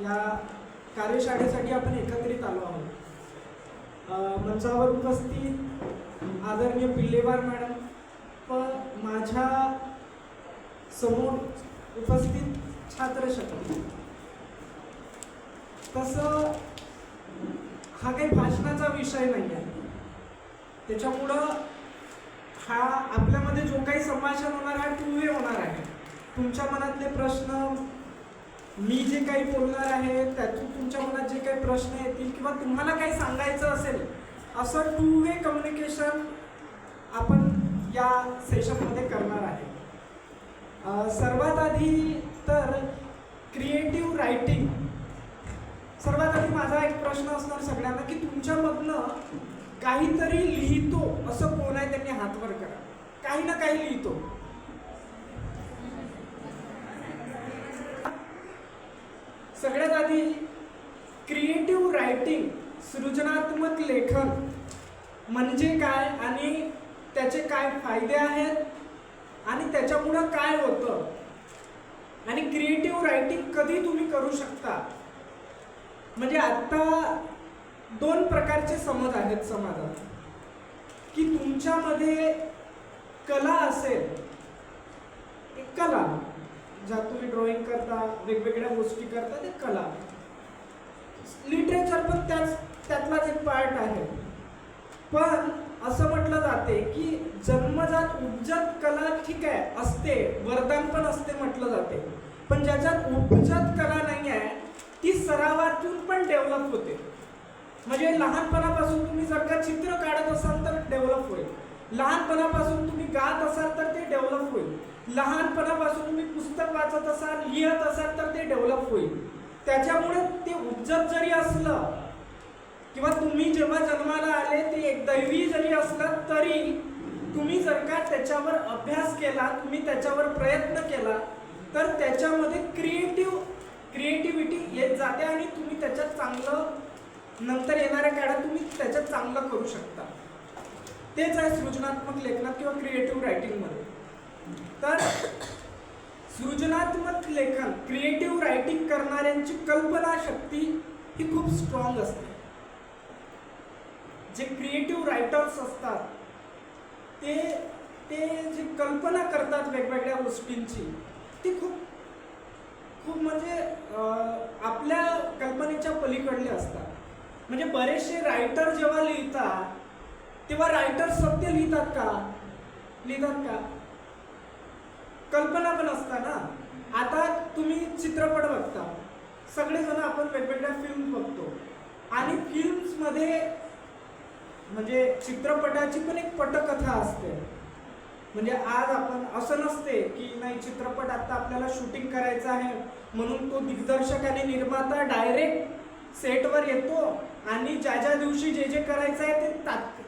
या कार्यशाळेसाठी आपण एकत्रित आलो आहोत. मंचावर उपस्थित आदरणीय पिल्लेवार मॅडम व माझ्या समोर उपस्थित छात्रशक्ती. तसं हा काही भाषणाचा विषय नाही आहे, त्याच्यामुळं हा आपल्यामध्ये जो काही संभाषण होणार आहे टू वे होणार आहे. तुमच्या मनातले प्रश्न, मी जे काही बोलणार आहे त्यातून तुमच्या मनात जे काही प्रश्न येतील किंवा तुम्हाला काही सांगायचं असेल, असं टू वे कम्युनिकेशन आपण या सेशनमध्ये करणार आहे. सर्वात आधी तर क्रिएटिव्ह रायटिंग. सर्वात आधी माझा एक प्रश्न असणार सगळ्यांना की तुमच्यामधनं काहीतरी लिहितो असं कोण आहे, त्यांनी हात वर करा. काही ना काही लिहितो. सगळ्यात आधी क्रिएटिव्ह रायटिंग, सृजनात्मक लेखन म्हणजे काय आणि त्याचे काय फायदे आहेत आणि त्याच्यामुळं काय होतं आणि क्रिएटिव्ह रायटिंग कधी तुम्ही करू शकता. म्हणजे आता दोन प्रकारचे समज आहेत समाजात की तुमच्यामध्ये कला असेल, एक कला ज्यात तुम्ही ड्रॉइंग करता, वेगवेगळ्या गोष्टी करता, ते कला. लिटरेचर पण त्यातलाच एक पार्ट आहे. पण असं म्हटलं जाते की जन्मजात उपजत कला ठीक आहे असते, वरदान पण असते म्हटलं जाते. पण ज्याच्यात उपजत कला नाही आहे ती सरावातून पण डेव्हलप होते. म्हणजे लहानपणापासून तुम्ही जर का चित्र काढत असाल तर डेव्हलप होईल. लहानपणापासून तुम्ही गात असाल तर ते डेव्हलप होईल. लहानपणापासून तुम्ही पुस्तक वाचत असाल, लिहत असाल तर ते डेव्हलप होईल. त्याच्यामुळे ते उपजत जरी असलं किंवा तुम्ही जेव्हा जन्माला आले ते एक दैवी जरी असलं तरी तुम्ही जर का त्याच्यावर अभ्यास केला, तुम्ही त्याच्यावर प्रयत्न केला तर त्याच्यामध्ये क्रिएटिव्हिटी येत जाते आणि तुम्ही त्याच्यात चांगलं नंतर येणाऱ्या काळात तुम्ही त्याच्यात चांगलं करू शकता. तेच आहे सृजनात्मक लेखनात किंवा क्रिएटिव्ह रायटिंगमध्ये. तर सृजनात्मक लेखन, क्रिएटिव्ह रायटिंग करणाऱ्यांची कल्पना शक्ती ही खूप स्ट्रॉंग असते. जे क्रिएटिव्ह रायटर्स असतात ते जी कल्पना करतात वेगवेगळ्या गोष्टींची, ती खूप म्हणजे आपल्या कल्पनेच्या पलीकडले असतात. म्हणजे बरेचसे रायटर जेव्हा लिहितात तेव्हा रायटर सत्य लिहितात का? कल्पना पण असतात ना. आता तुम्ही चित्रपट बघता, सगळेजण आपण वेगवेगळ्या फिल्म बघतो आणि फिल्म्समध्ये म्हणजे चित्रपटाची पण एक पटकथा असते. म्हणजे आज आपण असं नसते की नाही चित्रपट आता आपल्याला शूटिंग करायचं आहे म्हणून तो दिग्दर्शक आणि निर्माता डायरेक्ट सेटवर येतो आणि ज्या दिवशी जे करायचं आहे ते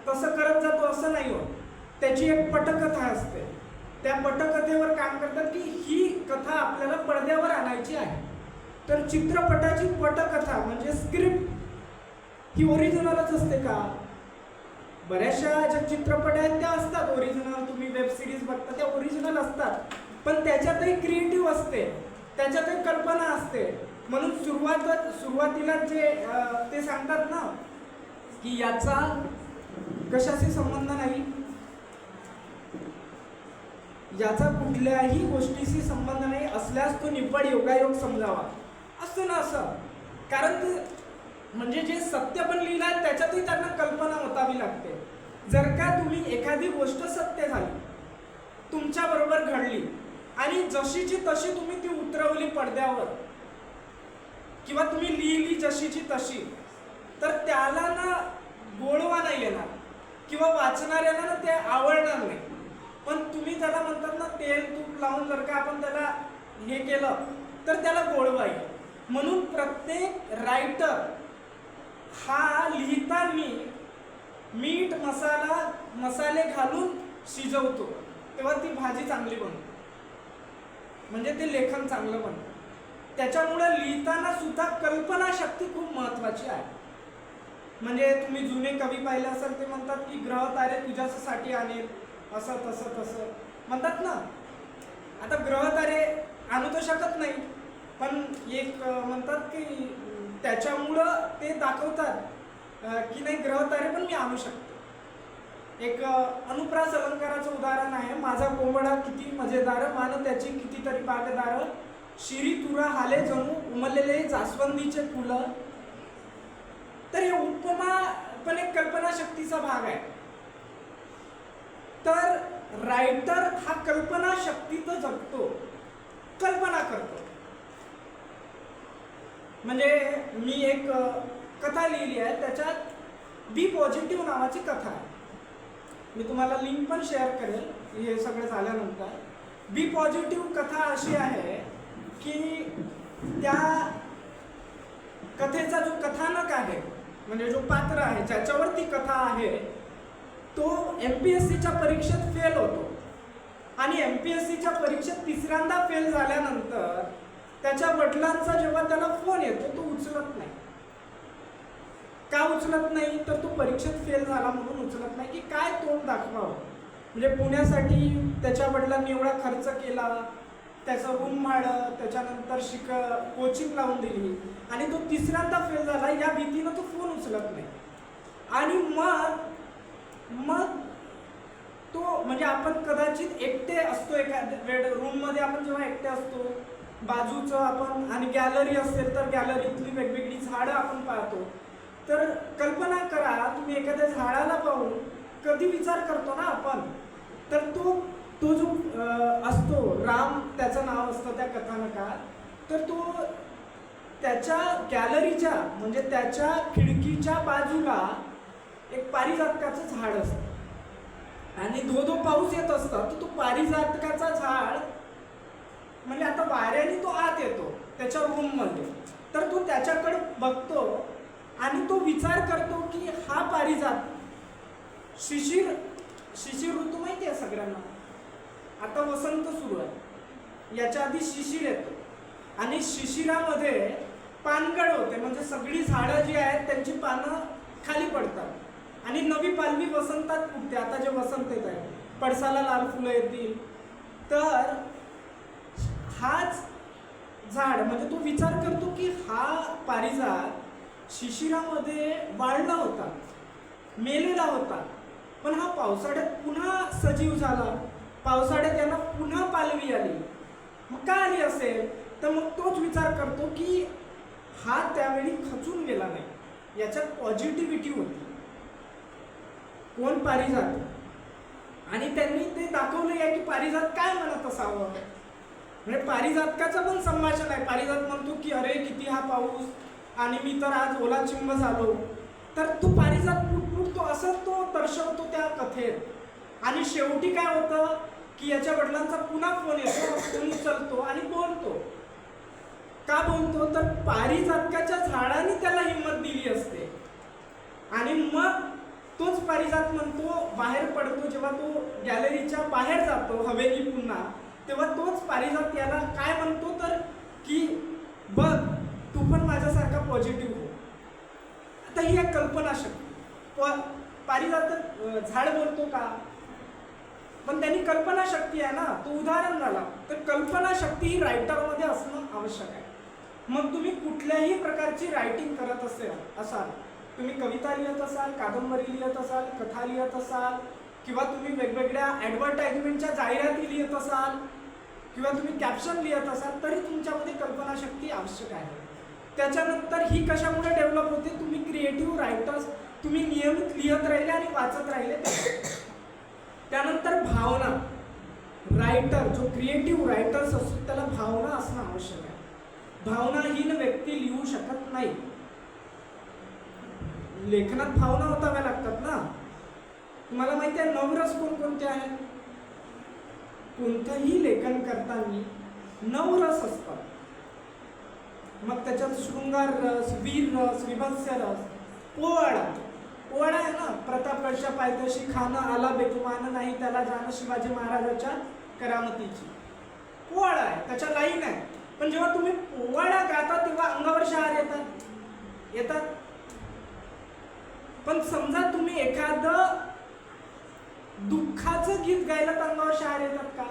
तसं करत जातो, असं नाही होत. त्याची एक पटकथा असते. त्या पटकथेवर काम करतात की ही कथा आपल्याला पडद्यावर आणायची आहे. तर चित्रपटाची पटकथा म्हणजे स्क्रिप्ट ही ओरिजिनलच असते का? बऱ्याचशा ज्या चित्रपट आहेत त्या असतात ओरिजिनल. तुम्ही वेब सिरीज बघता त्या ओरिजिनल असतात, पण त्याच्यातही क्रिएटिव्ह असते, त्याच्यातही कल्पना असते. म्हणून सुरुवातीला जे ते सांगतात ना की याचा कशाशी संबंध नाही, याचा कुठल्याही गोष्टीशी संबंध नाही असल्यास तो निव्वळ योगायोग समजावा. असं ना असं, कारण ते म्हणजे जे सत्य पण लिहिलं आहे त्याच्यातही त्यांना कल्पना ओतावी लागते. जर का तुम्ही एखादी गोष्ट सत्य झाली, तुमच्या बरोबर घडली आणि जशीची तशी तुम्ही ती उतरवली पडद्यावर किंवा तुम्ही लिहिली जशीची तशी, तर त्याला ना गोडवा नाही येणार किंवा वाचणाऱ्याला ना ते आवडणार नाही. पण तुम्ही त्याला म्हणतात ना तेल तूप लावून जर का आपण त्याला हे केलं तर त्याला गोडवा येईल. म्हणून प्रत्येक रायटर हा लिहिताना मीठ मसाले घालून शिजवतो, तेव्हा ती भाजी चांगली बनते, म्हणजे ते लेखन चांगलं बनतं. त्याच्यामुळे लिहिताना सुद्धा कल्पना शक्ती खूप महत्वाची आहे. म्हणजे तुम्ही जुने कवी पाहिले असेल, ते म्हणतात की ग्रह तारे तुझ्यासाठी आणेल, असं तसं म्हणतात ना. आता ग्रह तारे आणू तर शकत नाही, पण एक म्हणतात की त्याच्यामुळं ते दाखवतात की नाही ग्रहतारे पण मी आणू शकतो. एक अनुप्रास अलंकाराचं उदाहरण आहे, माझा कोंबडा किती मजेदार, मान त्याची कितीतरी बागदार, शिरी तुरा हाले जणू उमललेले जास्वंदीचे फुलं. तर हे उपमा पण एक कल्पनाशक्तीचा भाग आहे. तर रायटर हा कल्पनाशक्तीत जगतो, कल्पना करतो. म्हणजे मी एक कथा लिहिली आहे, त्याच्यात बी पॉझिटिव्ह नावाची कथा आहे. मी तुम्हाला लिंक पण शेअर करेल हे सगळं झाल्यानंतर. बी पॉझिटिव्ह कथा अशी आहे की त्या कथेचा जो कथानक आहे, म्हणजे जो पात्र आहे ज्याच्यावरती कथा आहे, तो MPSCच्या परीक्षेत फेल होतो. आणि MPSCच्या परीक्षेत तिसऱ्यांदा फेल झाल्यानंतर त्याच्या वडिलांचा जेव्हा त्याला फोन येतो तो उचलत नाही. का उचलत नाही? तर तो परीक्षेत फेल झाला म्हणून उचलत नाही. की काय तोंड दाखवावं, म्हणजे पुण्यासाठी त्याच्या वडिलांनी एवढा खर्च केला, त्याचं रूम भाडं, त्याच्यानंतर कोचिंग लावून दिली, आणि तो तिसऱ्यांदा फेल झाला या भीतीनं तो फोन उचलत नाही. आणि मग तो म्हणजे आपण कदाचित एकटे असतो एखाद्या वेळ रूममध्ये, आपण जेव्हा एकटे असतो, बाजूचं आपण आणि गॅलरी असेल तर गॅलरीतली वेगवेगळी झाडं आपण पाहतो. तर कल्पना करा, तुम्ही एखाद्या झाडाला पाहून कधी विचार करतो ना आपण, तर तो जो असतो राम, त्याचं नाव असतं त्या कथानकात, तर तो त्याच्या गॅलरीच्या म्हणजे त्याच्या खिडकीच्या बाजूला एक पारिजातकाचं झाड असतं, आणि धो पाऊस येत असतं. तर तो पारिजातकाचा झाड म्हणजे आता वाऱ्याने तो आत येतो त्याच्या रूममध्ये, तर तो त्याच्याकडे बघतो आणि तो विचार करतो की हा पारिजात, शिशिर ऋतू माहिती आहे सगळ्यांना, आता वसंत सुरू आहे, याच्या आधी शिशिर येतो, आणि शिशिरामध्ये पानगळ होते, म्हणजे सगळी झाडं जी आहेत त्यांची पानं खाली पडतात आणि नवी पालवी वसंतात फुटते. आता जे वसंत येत आहे, पळसाला लाल फुलं येतील. तर हाच झाड म्हणजे तो विचार करतो की हा पारिजात शिशिरामध्ये वाळला होता, मेलेला होता, पण हा पावसाळ्यात पुन्हा सजीव झाला, पावसाळ्यात यांना पुन्हा पालवी आली. मग का आली असेल? तर मग तोच विचार करतो की हा त्यावेळी खचून गेला नाही, याच्यात पॉझिटिव्हिटी होती. कोण? पारिजात. आणि त्यांनी ते दाखवलं आहे की पारिजात काय म्हणत असावं. म्हणजे पारिजातकाचं पण संभाषण आहे. पारिजात म्हणतो की अरे किती हा पाऊस, आणि मी तर आज ओलाचिंब झालो. तर तो पारिजात फुटतो असं तो दर्शवतो त्या कथेत. आणि शेवटी काय होतं की याच्या वडिलांचा पुन्हा फोन येतो, फोन उचलतो आणि बोलतो. का बोलतो? तर पारिजातकाच्या झाडाने त्याला हिंमत दिली असते. आणि मग तोच पारिजात म्हणतो, बाहेर पडतो जेव्हा तो गॅलरीच्या बाहेर जातो हवेली पुन्हा, तेव्हा तोच पारिजात याला काय म्हणतो तर की बघ तू पण माझ्यासारखा पॉझिटिव्ह हो. आता ही एक कल्पनाशक्ती. पारिजात झाड बोलतो का? पण त्यांनी कल्पनाशक्ती आहे ना, तो उदाहरण झाला. तर कल्पनाशक्ती ही रायटरमध्ये असणं आवश्यक आहे. मग तुम्ही कुठल्याही प्रकारची रायटिंग करत असाल, तुम्ही कविता लिहित असाल, कादंबरी लिहित असाल, कथा लिहित असाल, किंवा तुम्ही वेगवेगळ्या ॲडव्हर्टाइजमेंटच्या जाहिराती लिहित असाल, किंवा तुम्ही कॅप्शन लिहित असाल, तरी तुमच्यामध्ये कल्पनाशक्ती आवश्यक आहे. त्याच्यानंतर ही कशामुळे डेव्हलप होते? तुम्ही क्रिएटिव्ह रायटर्स, तुम्ही नियमित लिहित राहिले आणि वाचत राहिले. त्यानंतर भावना. रायटर जो क्रिएटिव्ह रायटर्स असतो त्याला भावना असणं आवश्यक आहे. भावनाहीन व्यक्ती लिहू शकत नाही. लेखनात भावना होताव्या लागतात ना. तुम्हाला माहिती आहे नवरस कोणकोणते आहेत? कोणतंही लेखन करताना 9 रस असतात. मग त्याच्यात शृंगार रस, वीर रस, विभत्स रस, पोवाडा आहे ना, प्रतापगडच्या पायथ्याशी खाणं आला बेगुमान नाही त्याला जाणं शिवाजी महाराजाच्या करामतीची. पोवाडा आहे, त्याच्या लाईन आहे. पण जेव्हा तुम्ही पोवाडा गाता तेव्हा अंगावर शहार येतात. पण समजा तुम्ही एखादं दुःखाचं गीत गायला तर अंगावर शहार येतात का?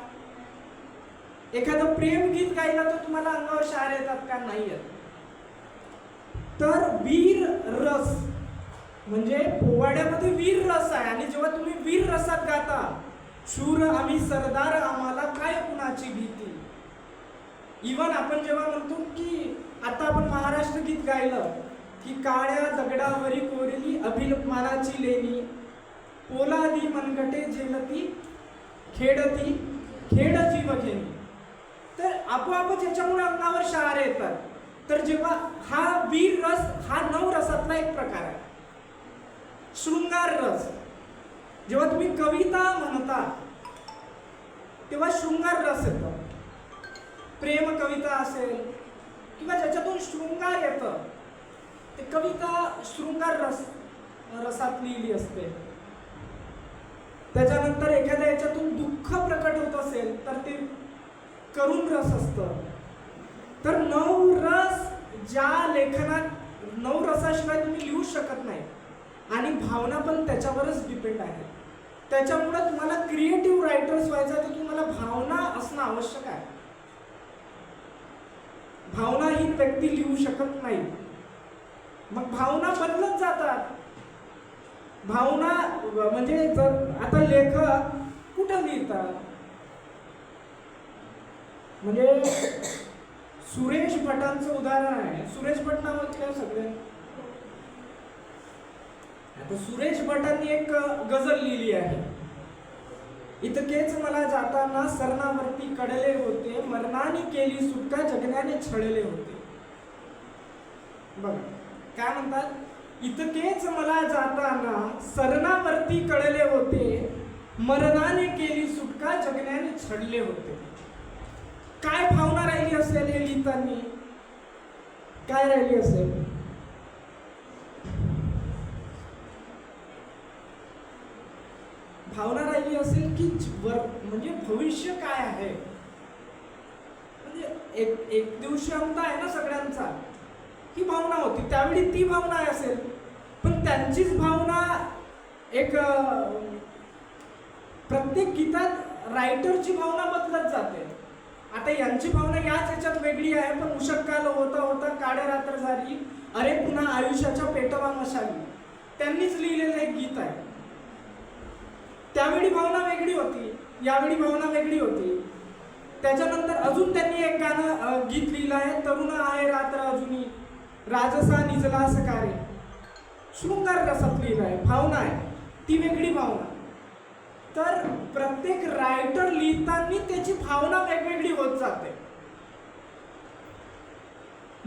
एखादं प्रेम गीत गायलं तर तुम्हाला अंगावर शहार येतात का? नाही येत. तर वीर रस म्हणजे पोवाड्यामध्ये वीर रस आहे, आणि जेव्हा तुम्ही वीर रसात गाता, शूर आम्ही सरदार आम्हाला काय कुणाची भीती. इवन आपण जेव्हा म्हणतो की आता आपण महाराष्ट्र गीत गायलं की काळ्या दगडावरी कोरली अभिमानाची लेणी, पोलादी मनगटे झेलती खेडती खेड जीव घेणी. तर आपोआपच याच्यामुळे अंगावर शहारे येतात. तर जेव्हा हा वीर रस हा 9 रसातला एक प्रकार आहे. शृंगार रस, जेव्हा तुम्ही कविता म्हणता तेव्हा शृंगार रस येतो. प्रेम कविता असेल किंवा ज्याच्यातून शृंगार येतं ते कविता शृंगार रसात लिहिली असते. त्याच्यानंतर एखाद्या याच्यातून दुःख प्रकट होत असेल तर ते करुण रस असतं. तर 9 रस ज्या लेखनात 9 रसाशिवाय तुम्ही लिहू शकत नाही, आणि भावना पण त्याच्यावरच डिपेंड आहे. त्याच्यामुळे तुम्हाला क्रिएटिव्ह रायटर्स व्हायचं तर तुम्हाला भावना असणं आवश्यक आहे. भावनाहीन व्यक्ती लिहू शकत नाही. मग भावना बदलत जातात. भावना म्हणजे जर आता लेखक कुठं लिहितात, म्हणजे सुरेश भटांचं उदाहरण आहे. सुरेश भट नावाचे काय सगळे, आता सुरेश भटांनी एक गझल लिहिली आहे. इतकेच मला जाताना सरणावरती कळले होते, मरणाने केली सुटका जगण्याने छळले होते. बघा काय म्हणतात, इतकेच मला जाताना सरणावरती कळले होते, मरणाने केली सुटका जगण्याने छळले होते. काय भावना राहिली असेल हे लिहिताना, काय राहिली असेल? भावना राहिली असेल की म्हणजे भविष्य काय आहे, म्हणजे एक दिवशी अंत आहे ना सगळ्यांचा, ही भावना होती त्यावेळी. ती भावना असेल, पण त्यांचीच भावना एक प्रत्येक गीतात रायटरची भावना बदलत जाते. आता यांची भावना याच याच्यात वेगळी आहे, पण उषक्काल होता होता काळे रात्र झाली, अरे पुन्हा आयुष्याच्या पेटवा मशाली, त्यांनीच लिहिलेलं एक गीत आहे. त्यावेळी भावना वेगळी होती, यावेळी भावना वेगळी होती. त्याच्यानंतर अजून त्यांनी एक गाणं गीत लिहिलं आहे, तरुण आहे रात्र अजूनी, राजसा निजला सकारे. शृंगार रसात लिहिलं आहे, भावना आहे ती वेगळी भावना. तर प्रत्येक रायटर लिहिताना त्याची भावना वेगवेगळी होत जाते.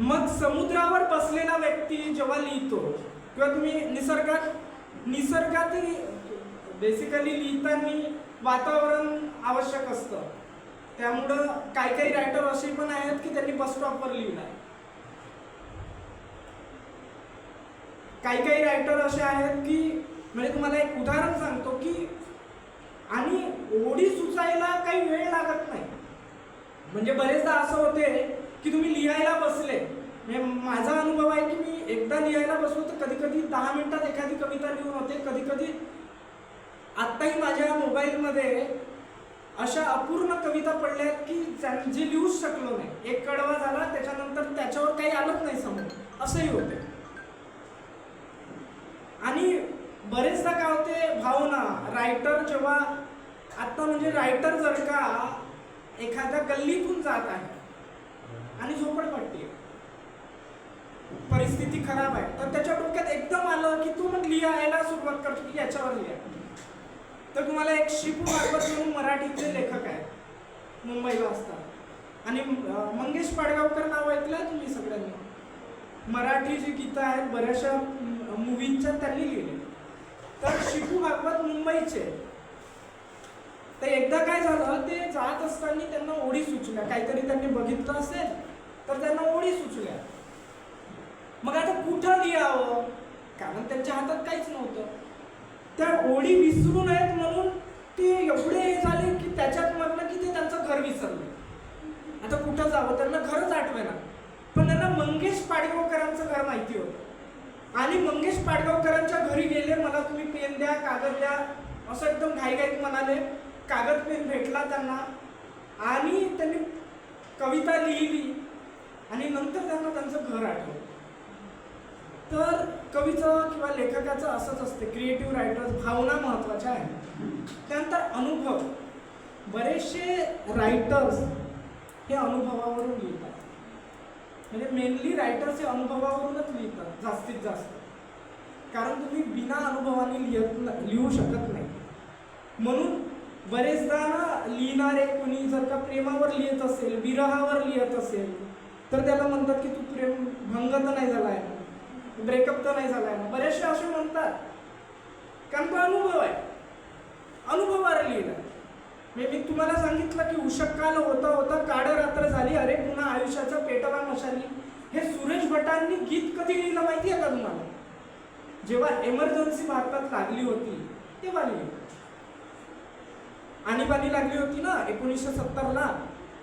मग समुद्रावर बसलेला व्यक्ती जेव्हा लिहितो किंवा तुम्ही निसर्गात बेसिकली लिहिताना वातावरण आवश्यक असतं. त्यामुळं काही रायटर असे पण आहेत की त्यांनी बस स्टॉपवर लिहिलं आहे. काही रायटर असे आहेत की, म्हणजे तुम्हाला एक उदाहरण सांगतो की, आणि ओळी सुचायला काही वेळ लागत नाही. म्हणजे बरेचदा असं होते की तुम्ही लिहायला बसले, म्हणजे माझा अनुभव आहे की मी एकदा लिहायला बसलो तर कधी कधी 10 मिनिटात एखादी कविता लिहून होते. कधी कधी आत्ताही माझ्या मोबाईलमध्ये अशा अपूर्ण कविता पडल्यात की जे लिहूच शकलो नाही. एक कडवा झाला त्याच्यानंतर त्याच्यावर काही आलंच नाही समोर, असंही होते. आणि बरेचदा काय होते, भावना रायटर जेव्हा आता म्हणजे रायटर जर का एखाद्या गल्लीतून जात आहे आणि झोपडपट्टी आहे, परिस्थिती खराब आहे, तर त्याच्या डोक्यात एकदम आलं की तू मग लिहायला सुरुवात करतो की याच्यावर लिहा. तर तुम्हाला एक शिपू भागवत म्हणून मराठीचे लेखक आहेत, मुंबईला असतात, आणि मंगेश पाडगावकर नाव ऐकलं तुम्ही सगळ्यांनी. मराठी जी गीतं आहेत बऱ्याचशा मूवींच्या त्यांनी लिहिले. तर शिपू भागवत मुंबईचे. तर एकदा काय झालं, ते जात असताना त्यांना ओळी सुचल्या, काहीतरी त्यांनी बघितलं असेल तर त्यांना ओळी सुचल्या. मग आता कुठं लिहावं, कारण त्यांच्या हातात काहीच नव्हतं. त्या ओळी विसरू नयेत म्हणून ते एवढे हे झाले की त्याच्यात म्हटलं की ते त्यांचं घर विसरले. आता कुठं जावं, त्यांना घरच आठवेना. पण त्यांना मंगेश पाडगावकरांचं घर माहिती होतं, आणि मंगेश पाडगावकरांच्या घरी गेले. मला तुम्ही पेन द्या, कागद द्या, असं एकदम घाईघाईत म्हणाले. कागद पेन भेटला त्यांना, आणि त्यांनी कविता लिहिली आणि नंतर त्यांना त्यांचं घर आठवलं. तर कवीचं किंवा लेखकाचं असंच असते, क्रिएटिव्ह रायटर्स भावना महत्त्वाच्या आहेत. त्यानंतर अनुभव. बरेचसे रायटर्स हे अनुभवावरून लिहितात, म्हणजे मेनली रायटर्स हे अनुभवावरूनच लिहितात जास्तीत जास्त, कारण तुम्ही बिना अनुभवाने लिहू शकत नाही. म्हणून बरेचदा ना लिहिणारे कोणी जर का प्रेमावर लिहित असेल, विरहावर लिहित असेल, तर त्याला म्हणतात की तू प्रेम भंग तर नाही झाला आहे ना, ब्रेकअप तर नाही झाला आहे ना, बरेचसे असे म्हणतात, कारण तो अनुभव आहे, अनुभवावर लिहिला. मी तुम्हाला सांगितलं की उषःकाल होता होता काळ रात्र झाली, अरे पुन्हा आयुष्याचा पेटवा मशाली. हे सुरेश भटांनी गीत कधी लिहिलं माहिती आहे का तुम्हाला? जेव्हा एमर्जन्सी भारतात लागली होती तेव्हा लिहिलं. आणीबाणी लागली होती ना 1970ला,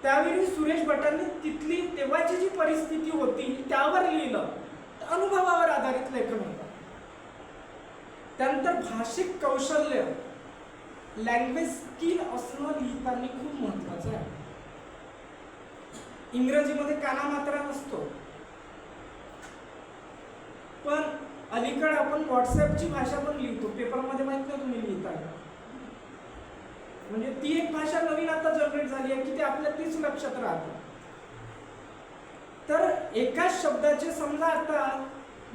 त्यावेळी सुरेश भटांनी तिथली तेव्हाची जी परिस्थिती होती त्यावर लिहिलं. अनुभवावर आधारित लेखन होतं. त्यानंतर भाषिक कौशल्य, लँग्वेज स्किल असणं लिहिताना खूप महत्वाचं आहे. इंग्रजीमध्ये कानामात्रा नसतो, पण अलीकडे आपण व्हॉट्सअपची भाषा पण लिहितो. पेपरमध्ये माहित नाही तुम्ही लिहिताना, म्हणजे ती एक भाषा नवीन आता जनरेट झाली आहे की ते आपल्या तीच लक्षात राहतं. तर एकाच शब्दाचे समजा आता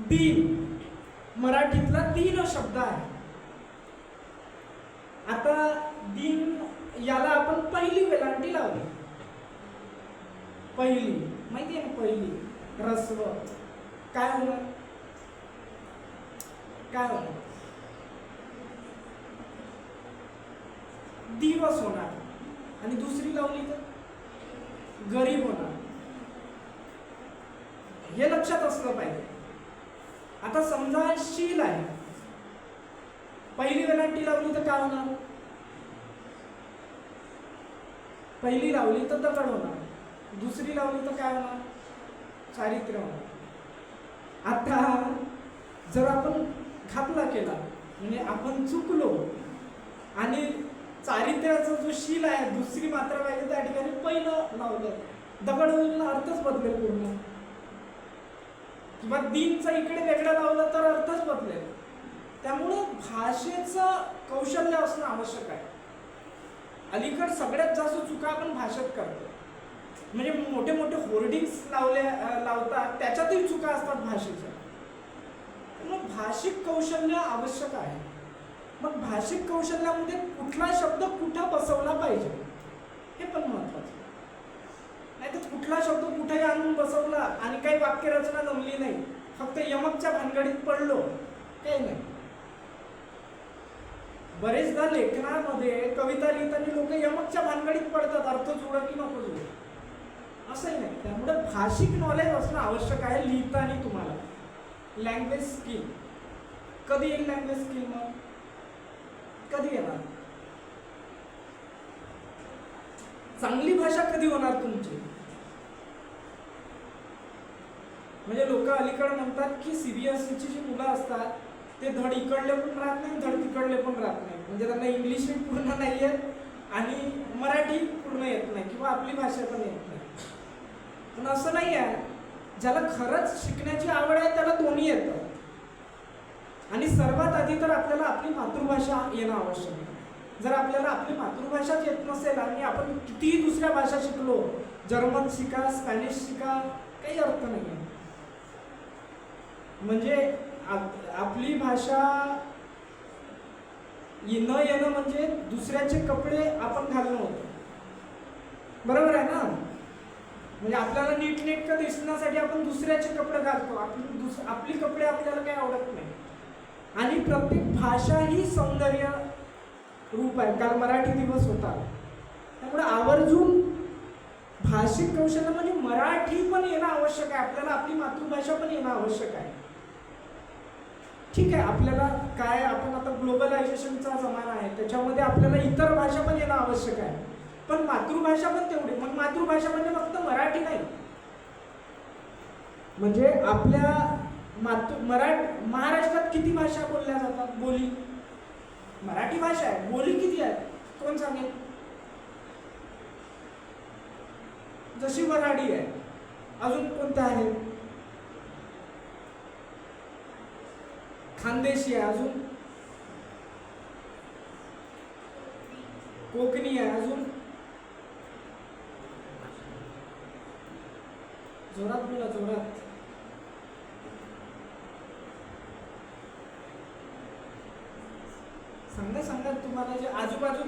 दिन, मराठीतला 3 शब्द आहे. आता दिन याला आपण पहिली वेलांटी लावली. पहिली माहिती आहे ना, पहिली ऱ्हस्व काय होणार? काय होणार? दिवस होणार. आणि दुसरी लावली तर गरीब होणार. हे लक्षात असलं पाहिजे. आता समजा शील आहे, पहिली वेलांटी लावली तर काय होणार? पहिली लावली तर दगड होणार, दुसरी लावली तर काय होणार? चारित्र्य होणार. आता जर आपण घातला केला, म्हणजे आपण चुकलो आणि चारित्र्याचा जो शील आहे दुसरी मात्रा पाहिजे त्या ठिकाणी पहिलं लावलं, दगड होईल, अर्थच बदलेल पूर्ण. किंवा दिनचा इकडे वेगळं लावलं तर अर्थच बदलेल. त्यामुळं भाषेचं कौशल्य असणं आवश्यक आहे. अलीकडे सगळ्यात जास्त चुका आपण भाषेत करतो, म्हणजे मोठे मोठे होर्डिंग्स लावतात त्याच्यातही चुका असतात भाषेच्या. मग भाषिक कौशल्य आवश्यक आहे. मग भाषिक कौशल्यामध्ये कुठला शब्द कुठं बसवला पाहिजे हे पण महत्वाचं. नाही तर कुठला शब्द कुठेही आणून बसवला आणि काही वाक्यरचना जमली नाही, फक्त यमकच्या भानगडीत पडलो, काही नाही. बरेचदा लेखनामध्ये कविता लिहिताना लोक यमकच्या भानगडीत पडतात, अर्थ जोड की नको जोड, असंही नाही. त्यामुळे भाषिक नॉलेज असणं आवश्यक आहे लिहिताना. तुम्हाला लँग्वेज स्किल कधी येईल? लँग्वेज स्किल मग कधी येणार? चांगली भाषा कधी होणार तुमची? म्हणजे लोक अलीकडे म्हणतात की सीबीएसईची जी मुलं असतात ते धड इकडले पण राहत नाही, धड तिकडले पण राहत नाही, म्हणजे त्यांना इंग्लिश पूर्ण नाही येत आणि मराठी पूर्ण येत नाही किंवा आपली भाषा पण येत नाही. पण असं नाही आहे. ज्याला खरंच शिकण्याची आवड आहे त्याला दोन्ही येतं. आणि सर्वात आधी तर आपल्याला आपली मातृभाषा येणं आवश्यक आहे. जर आपल्याला आपली मातृभाषाच येत नसेल आणि आपण कितीही दुसऱ्या भाषा शिकलो, जर्मन शिका, स्पॅनिश शिका, काही अर्थ नाही आहे. म्हणजे आपली भाषा न येणं म्हणजे दुसऱ्याचे कपडे आपण घालणं होतं, बरोबर आहे ना? म्हणजे आपल्याला नीटनेटकं दिसण्यासाठी आपण दुसऱ्याचे कपडे घालतो, आपली कपडे आपल्याला काही आवडत नाही. आणि प्रत्येक भाषा ही सौंदर्य रूप आहे. काल मराठी दिवस होता, त्यामुळे आवर्जून भाषिक कौशल्य म्हणजे मराठी पण येणं आवश्यक आहे. आपल्याला आपली मातृभाषा पण येणं आवश्यक आहे. ठीक आहे, आपल्याला काय, आपण आता ग्लोबलायझेशनचा जमाना आहे, त्याच्यामध्ये आपल्याला इतर भाषा पण येणं आवश्यक आहे, पण मातृभाषा पण तेवढी. मग मातृभाषा म्हणजे फक्त मराठी नाही, म्हणजे आपल्या महाराष्ट्रात किती भाषा बोलल्या जातात? बोली मराठी भाषा आहे, बोली किती आहे कोण सांगेल? जशी वऱ्हाडी आहे. अजून कोणत्या आहेत? खानदेशी आहे. अजून कोकणी आहे. अजून जोरात बोला, जोरात. सांगा सांगा, तुम्हाला जे आजूबाजू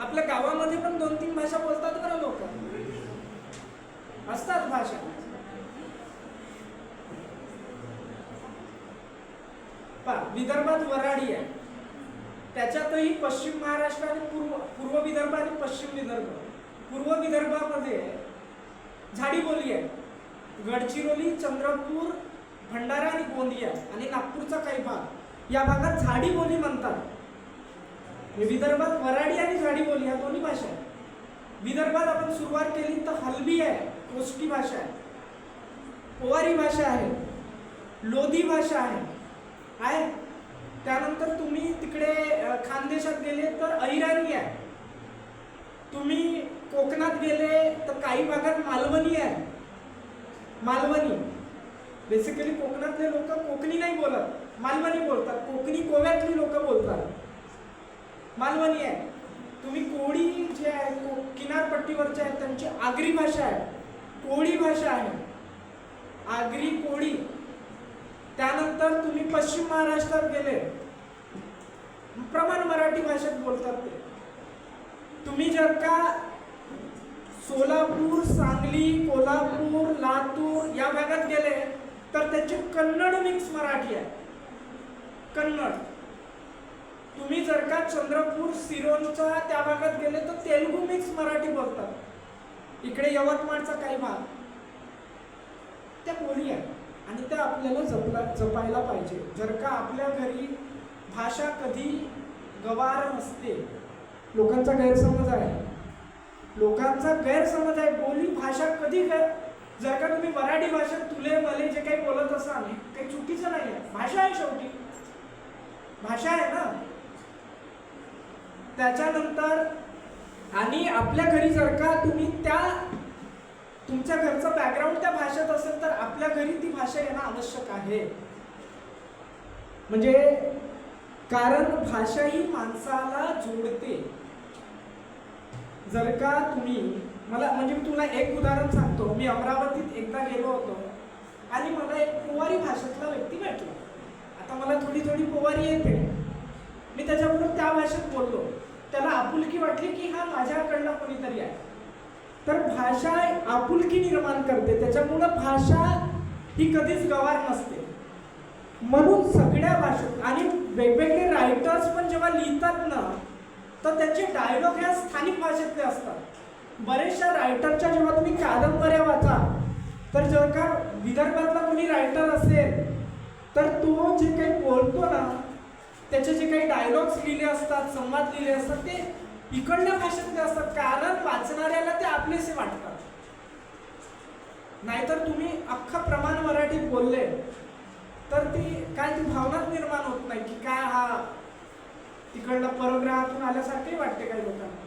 आपल्या गावामध्ये पण 2-3 भाषा बोलतात बरं लोक, असतात भाषा. विदर्भात वऱ्हाडी आहे, त्याच्यातही पश्चिम महाराष्ट्र आणि पूर्व विदर्भ आणि पश्चिम विदर्भ. पूर्व विदर्भामध्ये झाडी बोली आहे. गडचिरोली, चंद्रपूर, भंडारा आणि गोंदिया आणि नागपूरचा काही भाग, या भागात झाडी बोली म्हणतात. विदर्भात वऱ्हाडी आणि झाडी बोली या दोन्ही भाषा आहेत. विदर्भात आपण सुरुवात केली तर हलबी आहे, कोष्टी भाषा आहे, पोवारी भाषा आहे, लोधी भाषा आहे. त्यानंतर तुम्ही तिकडे खानदेशात गेले तर अहिराणी आहे. तुम्ही कोकणात गेले तर काही भागात मालवणी आहे. मालवणी बेसिकली कोकणातले लोक कोकणी नाही बोलत, मालवणी बोलतात. कोकणी गोव्यातली लोक बोलतात, मालवणी आहे. तुम्ही कोळी जे आहे किनारपट्टीवरचे आहेत त्यांची आगरी भाषा आहे, कोळी भाषा आहे, आगरी कोळी. त्यानंतर तुम्ही पश्चिम महाराष्ट्रात गेले, प्रमाण मराठी भाषेत बोलतात ते. तुम्ही जर का सोलापूर, सांगली, कोल्हापूर, लातूर या भागात गेले तर त्याची कन्नड मिक्स मराठी आहे, कन्नड. तुम्ही जर का चंद्रपूर, सिरोंचा त्या भागात गेले तर तेलुगू मिक्स मराठी बोलतात. इकडे यवतमाळचा काही भाग, त्या बोली आहे आणि त्या आपल्याला जपायला पाहिजे. जर का आपल्या घरी भाषा कधी गवार नसते, लोकांचा गैरसमज आहे, बोली भाषा कधी जर का तुम्ही मराठी भाषेत तुले मले जे काही बोलत असाल काही चुकीचं नाही आहे, भाषा आहे, शेवटी भाषा आहे ना. त्याच्यानंतर आणि आपल्या घरी जर का तुम्ही तुमच्या घरचं बॅकग्राऊंड त्या भाषेत असेल तर आपल्या घरी ती भाषा येणं आवश्यक आहे. म्हणजे कारण भाषा ही माणसाला जोडते. जर का तुम्ही मी तुला एक उदाहरण सांगतो. मी अमरावतीत एकदा गेलो होतो आणि मला एक पोवारी भाषेतला व्यक्ती भेटला. आता मला थोडी पोवारी येते, मी त्याच्याबरोबर त्या भाषेत बोललो. त्याला आपुलकी वाटली की हा माझ्याकडला कोणीतरी आहे. तर भाषा आपुलकी निर्माण करते, त्याच्यामुळं भाषा ही कधीच गवार नसते. म्हणून सगळ्या भाषेत आणि वेगवेगळे रायटर्स पण जेव्हा लिहितात ना तर त्यांचे डायलॉग ह्या स्थानिक भाषेतले असतात. बरेचशा रायटरच्या जेव्हा तुम्ही कादंबऱ्या वाचा तर जर का विदर्भातला कोणी रायटर असेल तर तो जे काही बोलतो ना त्याचे जे काही डायलॉग्स लिहिले असतात, संवाद लिहिले असतात ते इकडल्या भाषेतले असतात. कारण वाचणाऱ्याला ते आपलेसे वाटतात. नाहीतर तुम्ही अख्खा प्रमाण मराठीत बोलले तर ती भावनाच निर्माण होत नाही की काय हा तिकडला परग्रहातून आल्यासारखे वाटते काही लोकांना.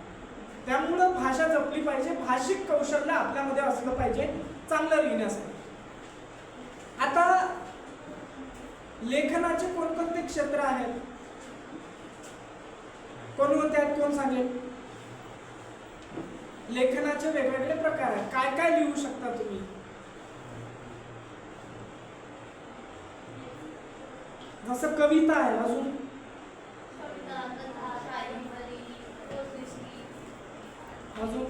त्यामुळं भाषा जपली पाहिजे, भाषिक कौशल्य आपल्यामध्ये असलं पाहिजे चांगलं लिहिण्यासाठी. आता लेखनाचे कोणकोणते क्षेत्र आहेत, कोणकोणते आहेत कोण सांगेल? लेखनाचे वेगवेगळे प्रकार आहेत. काय काय लिहू शकता तुम्ही? जसं कविता आहे, अजून अजून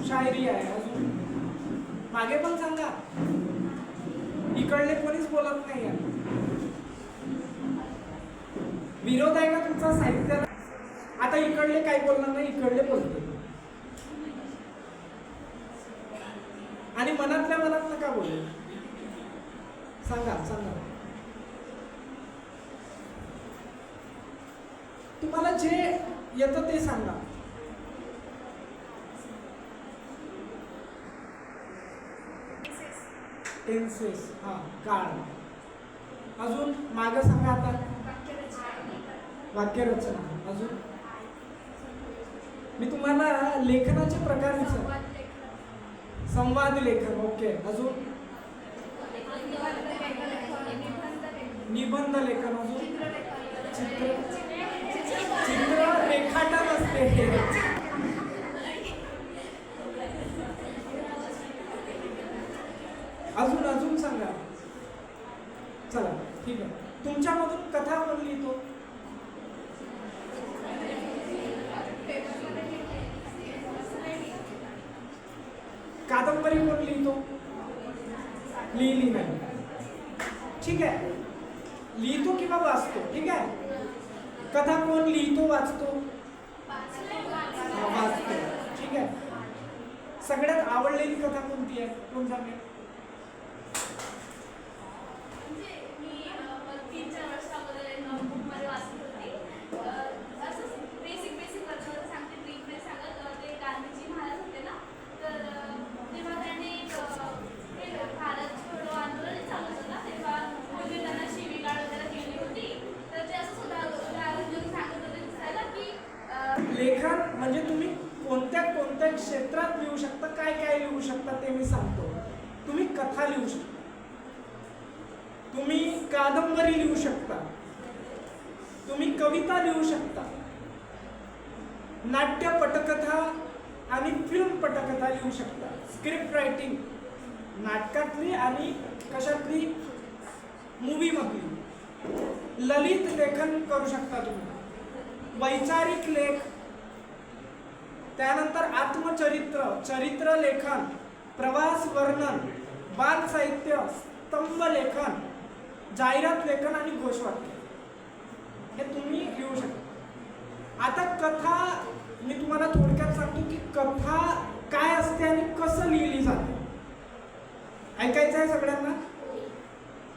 शायरी आहे. अजून मागे पण सांगा, इकडले कोणीच बोलत नाही आहे. विरोध आहे का तुमचा साहित्याला? आता इकडले काही बोलणार नाही, इकडले बोलते आणि मनातल्या मनात नका बोलू. सांगा सांगा, तुम्हाला जे येतं ते सांगा. टेन्सेस, हा, काळ. अजून मागं सांगा. आता वाक्यरचना. अजून मी तुम्हाला लेखनाचे प्रकार विचार. संवाद लेखन. संवाद लेखन, ओके. अजून निबंध लेखन, अजून चित्र चित्र रेखाटन असते. अजून अजून सांगा. चला ठीक आहे. तुमच्यामधून कथा कोण लिहितो? कादंबरी कोण लिहितो? लिहिली नाही. ठीक आहे, लिहितो किंवा वाचतो. ठीक आहे. कथा कोण लिहितो वाचतो? वाचतो. ठीक आहे. सगळ्यात आवडलेली कथा कोणती आहे? कोण सांगेल? म्हणजे मी 3-4 वर्षामध्ये नोटबुकमध्ये वाचत होती. असंच बेसिक वर्षामध्ये सांगते, ब्रीफमध्ये सांगत. ते गांधीजी महाराज होते ना, तर तेव्हा त्यांनी ते भारत छोडो आंदोलन चालू होतं ना, तेव्हा मुली त्यांना शिवीगाळ वगैरे केली होती. तर ते असं उदाहरण देऊन सांगत होते दुसऱ्याला की लेखन म्हणजे तुम्ही कोणत्या कोणत्या क्षेत्रात लिहू शकता, काय काय लिहू शकता ते मी सांगतो. तुम्ही कथा लिहू शकता, तुम्ही कादंबरी लिहू शकता, तुम्ही कविता लिहू शकता, नाट्य पटकथा आणि फिल्म पटकथा लिहू शकता, स्क्रिप्ट रायटिंग नाटकातली आणि कशातली, मूवी मधली, ललित लेखन करू शकता तुम्ही, वैचारिक लेख, त्यानंतर आत्मचरित्र, चरित्र लेखन, प्रवास वर्णन, बाल साहित्य, स्तंभ लेखन, जाहिरात लेखन आणि घोषवाक्य हे तुम्ही लिहू शकता. आता कथा मी तुम्हाला थोडक्यात सांगतो की कथा काय असते आणि कसं लिहिली जाते. ऐकायचं आहे सगळ्यांना,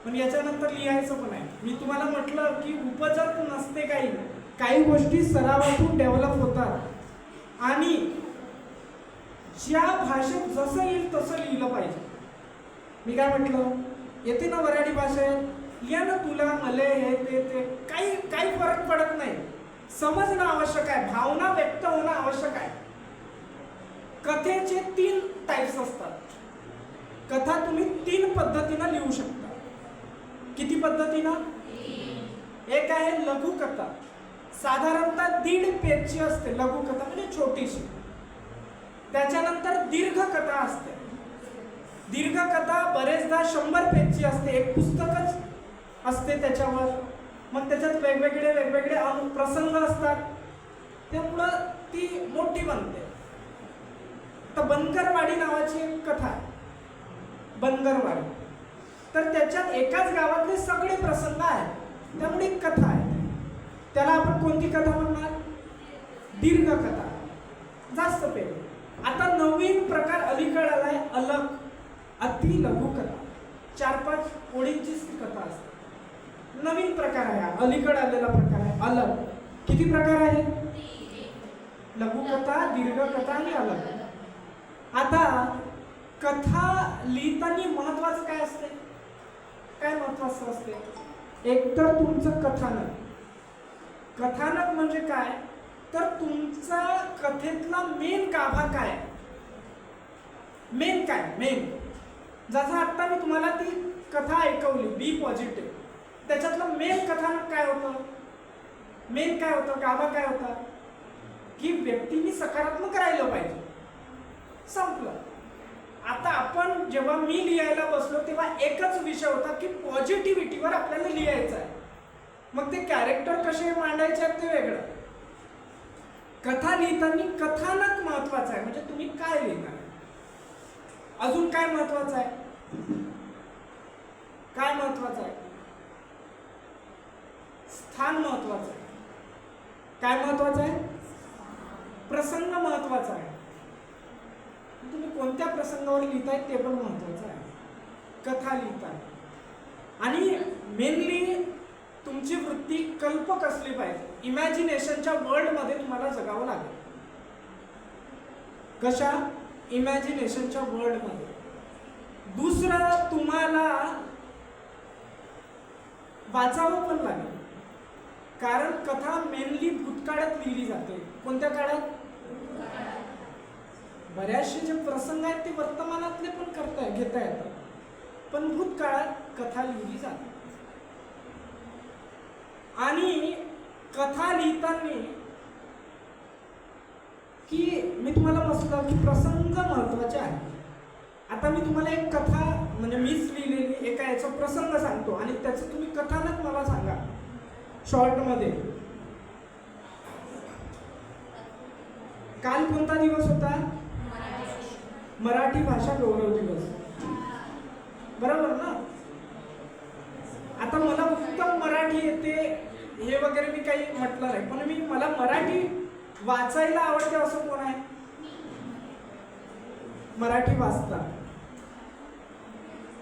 पण याच्यानंतर लिहायचं पण आहे. मी तुम्हाला म्हटलं की उपजत नसते, काही गोष्टी सरावातून डेव्हलप होतात आणि ज्या भाषेत जसं येईल तसं लिहिलं पाहिजे. मी काय म्हटलं, येते ना वऱ्हाडी भाषेत, लिहा ना तुला मले हे ते काही फरक पडत नाही. समजणं आवश्यक आहे, भावना व्यक्त होणं आवश्यक आहे. कथेचे 3 टाइप्स असतात. कथा तुम्ही 3 पद्धतीनं लिहू शकता. किती पद्धतीनं? एक आहे लघुकथा, साधारणतः 1.5 पेजची असते लघुकथा, म्हणजे छोटीशी. त्याच्यानंतर दीर्घकथा असते. दीर्घकथा बरेचदा 100 पेजची असते, एक पुस्तकच असते त्याच्यावर. मग त्याच्यात वेगवेगळे प्रसंग असतात, त्यामुळं ती मोठी बनते. तर बनकरवाडी नावाची एक कथा आहे, बनकरवाडी. तर त्याच्यात एकाच गावातले सगळे प्रसंग आहेत, त्यामुळे एक कथा आहे. त्याला आपण कोणती कथा म्हणणार? दीर्घकथा, जास्त पेज. आता नवीन प्रकार अलीकडे आलाय, अलग, अति लघुकथा. 4-5 ओळींचीच ती कथा असते. नवीन प्रकार आहे, अलीकडे आलेला प्रकार आहे अलग. किती प्रकार आहे? लघुकथा, दीर्घकथा आणि अलग. आता कथा लिहिताना महत्वाचं काय असते? काय महत्वाचं असते? एकतर तुमचं कथानक. कथानक म्हणजे काय? तर तुमचा कथेतला मेन गाभा काय, मेन जसं आता मी तुम्हाला ती कथा ऐकवली, बी पॉझिटिव्ह, त्याच्यातलं मेन कथानक काय होतं? गाभा काय होता? की व्यक्तीने सकारात्मक राहिलं पाहिजे. संपलं. आता आपण जेव्हा मी लिहायला बसलो तेव्हा एकच विषय होता की पॉझिटिव्हिटीवर आपल्याला लिहायचं आहे. मग ते कॅरेक्टर कसे मांडायचे आहेत ते वेगळं. कथा लिहिताना कथानक महत्वाचं आहे, म्हणजे तुम्ही काय लिहिणार. अजून काय महत्वाचं आहे? स्थान महत्वाचं आहे. काय महत्वाचं आहे? प्रसंग महत्वाचा आहे. तुम्ही कोणत्या प्रसंगावर लिहिताय ते पण महत्वाचं आहे कथा लिहिताय. आणि मेनली तुमची वृत्ती कल्पक असली पाहिजे. इमॅजिनेशनच्या वर्ल्डमध्ये तुम्हाला जगावं लागेल. कशा? इमॅजिनेशनच्या वर्ल्डमध्ये. दुसरं, तुम्हाला वाचावं पण लागेल, कारण कथा मेनली भूतकाळात लिहिली जाते. कोणत्या काळात? बऱ्याचशे जे प्रसंग आहेत ते वर्तमानातले पण घेता येतात, पण भूतकाळात कथा लिहिली जाते. आणि कथा लिहिताना की मी तुम्हाला म्हटलं की प्रसंग महत्वाचे आहे. आता मी तुम्हाला एक कथा म्हणजे मीच लिहिलेली एका याचा प्रसंग सांगतो आणि त्याचं तुम्ही कथानक मला सांगा शॉर्टमध्ये. काल कोणता दिवस होता? मराठी भाषा गौरव दिवस, बरोबर ना? आता मला उत्तम मराठी येते हे वगैरे मी काही म्हटलं नाही, पण मला मराठी वाचायला आवडते असं कोण आहे? मराठी वाचता.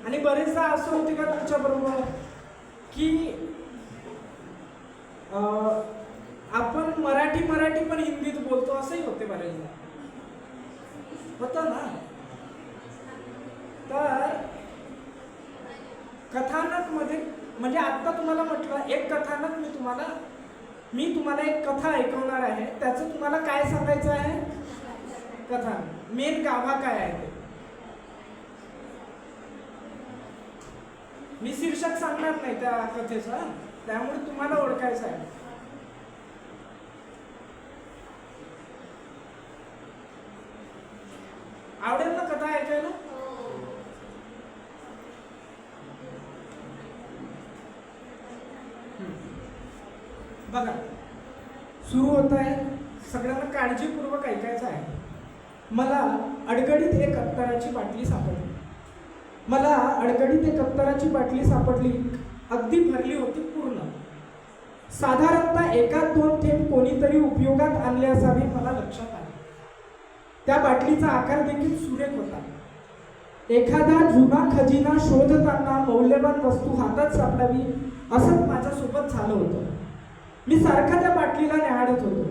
आणि बरेचदा असं होते का तुमच्या बरोबर की आपण मराठी पण हिंदीत बोलतो, असंही होते बरेचदा, होतं ना? तर कथानक मध्ये म्हणजे आता तुम्हाला म्हटलं एक कथानक मी तुम्हाला एक कथा ऐकवणार आहे, त्याचं तुम्हाला काय सांगायचं आहे? कथानक. मेन गाभा काय आहे ते मी शीर्षक सांगणार नाही त्या कथेचा, त्यामुळे तुम्हाला ओळखायचं आहे. आवडेल ना कथा ऐकायला? बघा, सुरू होत आहे. सगळ्यांना काळजीपूर्वक ऐकायचं आहे. मला अडगडीत एक अत्तराची बाटली सापडली. अगदी भरली होती पूर्ण. साधारणतः एकात दोन थेंब कोणीतरी उपयोगात आणले असावे मला लक्षात आले. त्या बाटलीचा आकार देखील सुरेख होता. एखादा जुना खजिना शोधताना मौल्यवान वस्तू हातात सापडावी असंच माझ्यासोबत झालं होतं. मी सारखा त्या बाटलीला न्याहाळत होतो.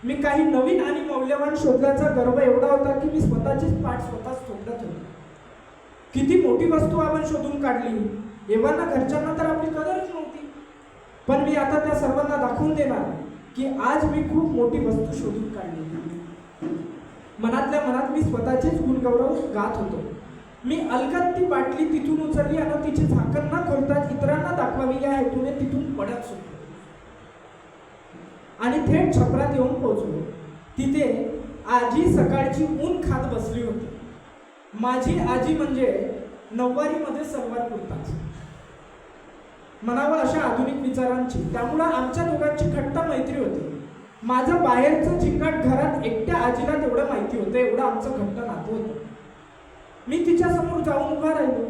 मी काही नवीन आणि मौल्यवान शोधल्याचा गर्व एवढा होता की मी स्वतःचीच पाठ स्वतःच थोपडत होतो. किती मोठी वस्तू आपण शोधून काढली, एव्हाना घरच्यांना तर आपली कदरच नव्हती. पण मी आता त्या सर्वांना दाखवून देणार की आज मी खूप मोठी वस्तू शोधून काढली. मनातल्या मनात मी स्वतःचेच गुणगौरव गात होतो. मी अलगद ती बाटली तिथून उचलली आणि तिचे झाकण न खोलताच इतरांना दाखवावी या हेतूने तिथून पडत सुटलो आणि थेट छपरात येऊन पोहोचलो. तिथे आजी सकाळची ऊन खात बसली होती. माझी आजी म्हणजे नऊवारीमध्ये सलवार कुर्ताच म्हणावं अशा आधुनिक विचारांची. त्यामुळं आमच्या दोघांची घट्ट मैत्री होती. माझं बाहेरचं चिंगाट घरात एकट्या आजीला तेवढं माहिती होतं, एवढं आमचं घट्ट नातं होतं. मी तिच्या समोर जाऊन उभा राहिलो.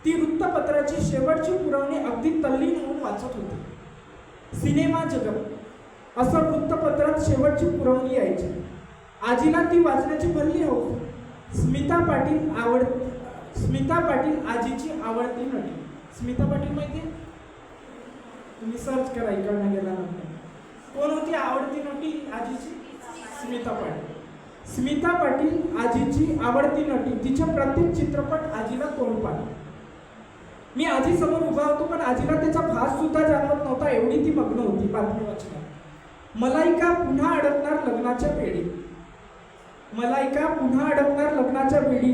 ती वृत्तपत्राची शेवटची पुरवणी अगदी तल्लीन होऊन वाचत होती. सिनेमा जगत असं वृत्तपत्रात शेवटची पुरवणी यायची. आजीला ती वाचण्याची भरली हौस. स्मिता पाटील आजीची आवडती नटी. स्मिता पाटील माहिती आहे? तुम्ही सर्च करा इकडनं गेल्यानंतर. कोण होती आवडती नटी आजीची? स्मिता पाटील आजीची आवडती नटी. तिच्या प्रत्येक चित्रपट आजीला तोंडपाठ. मी आजी समोर उभा होतो, पण आजीला त्याचा भास सुद्धा जाणवत नव्हता, एवढी ती मग्न होती बातमी वाचण्यात. मलायका पुन्हा अडकणार लग्नाच्या वेळी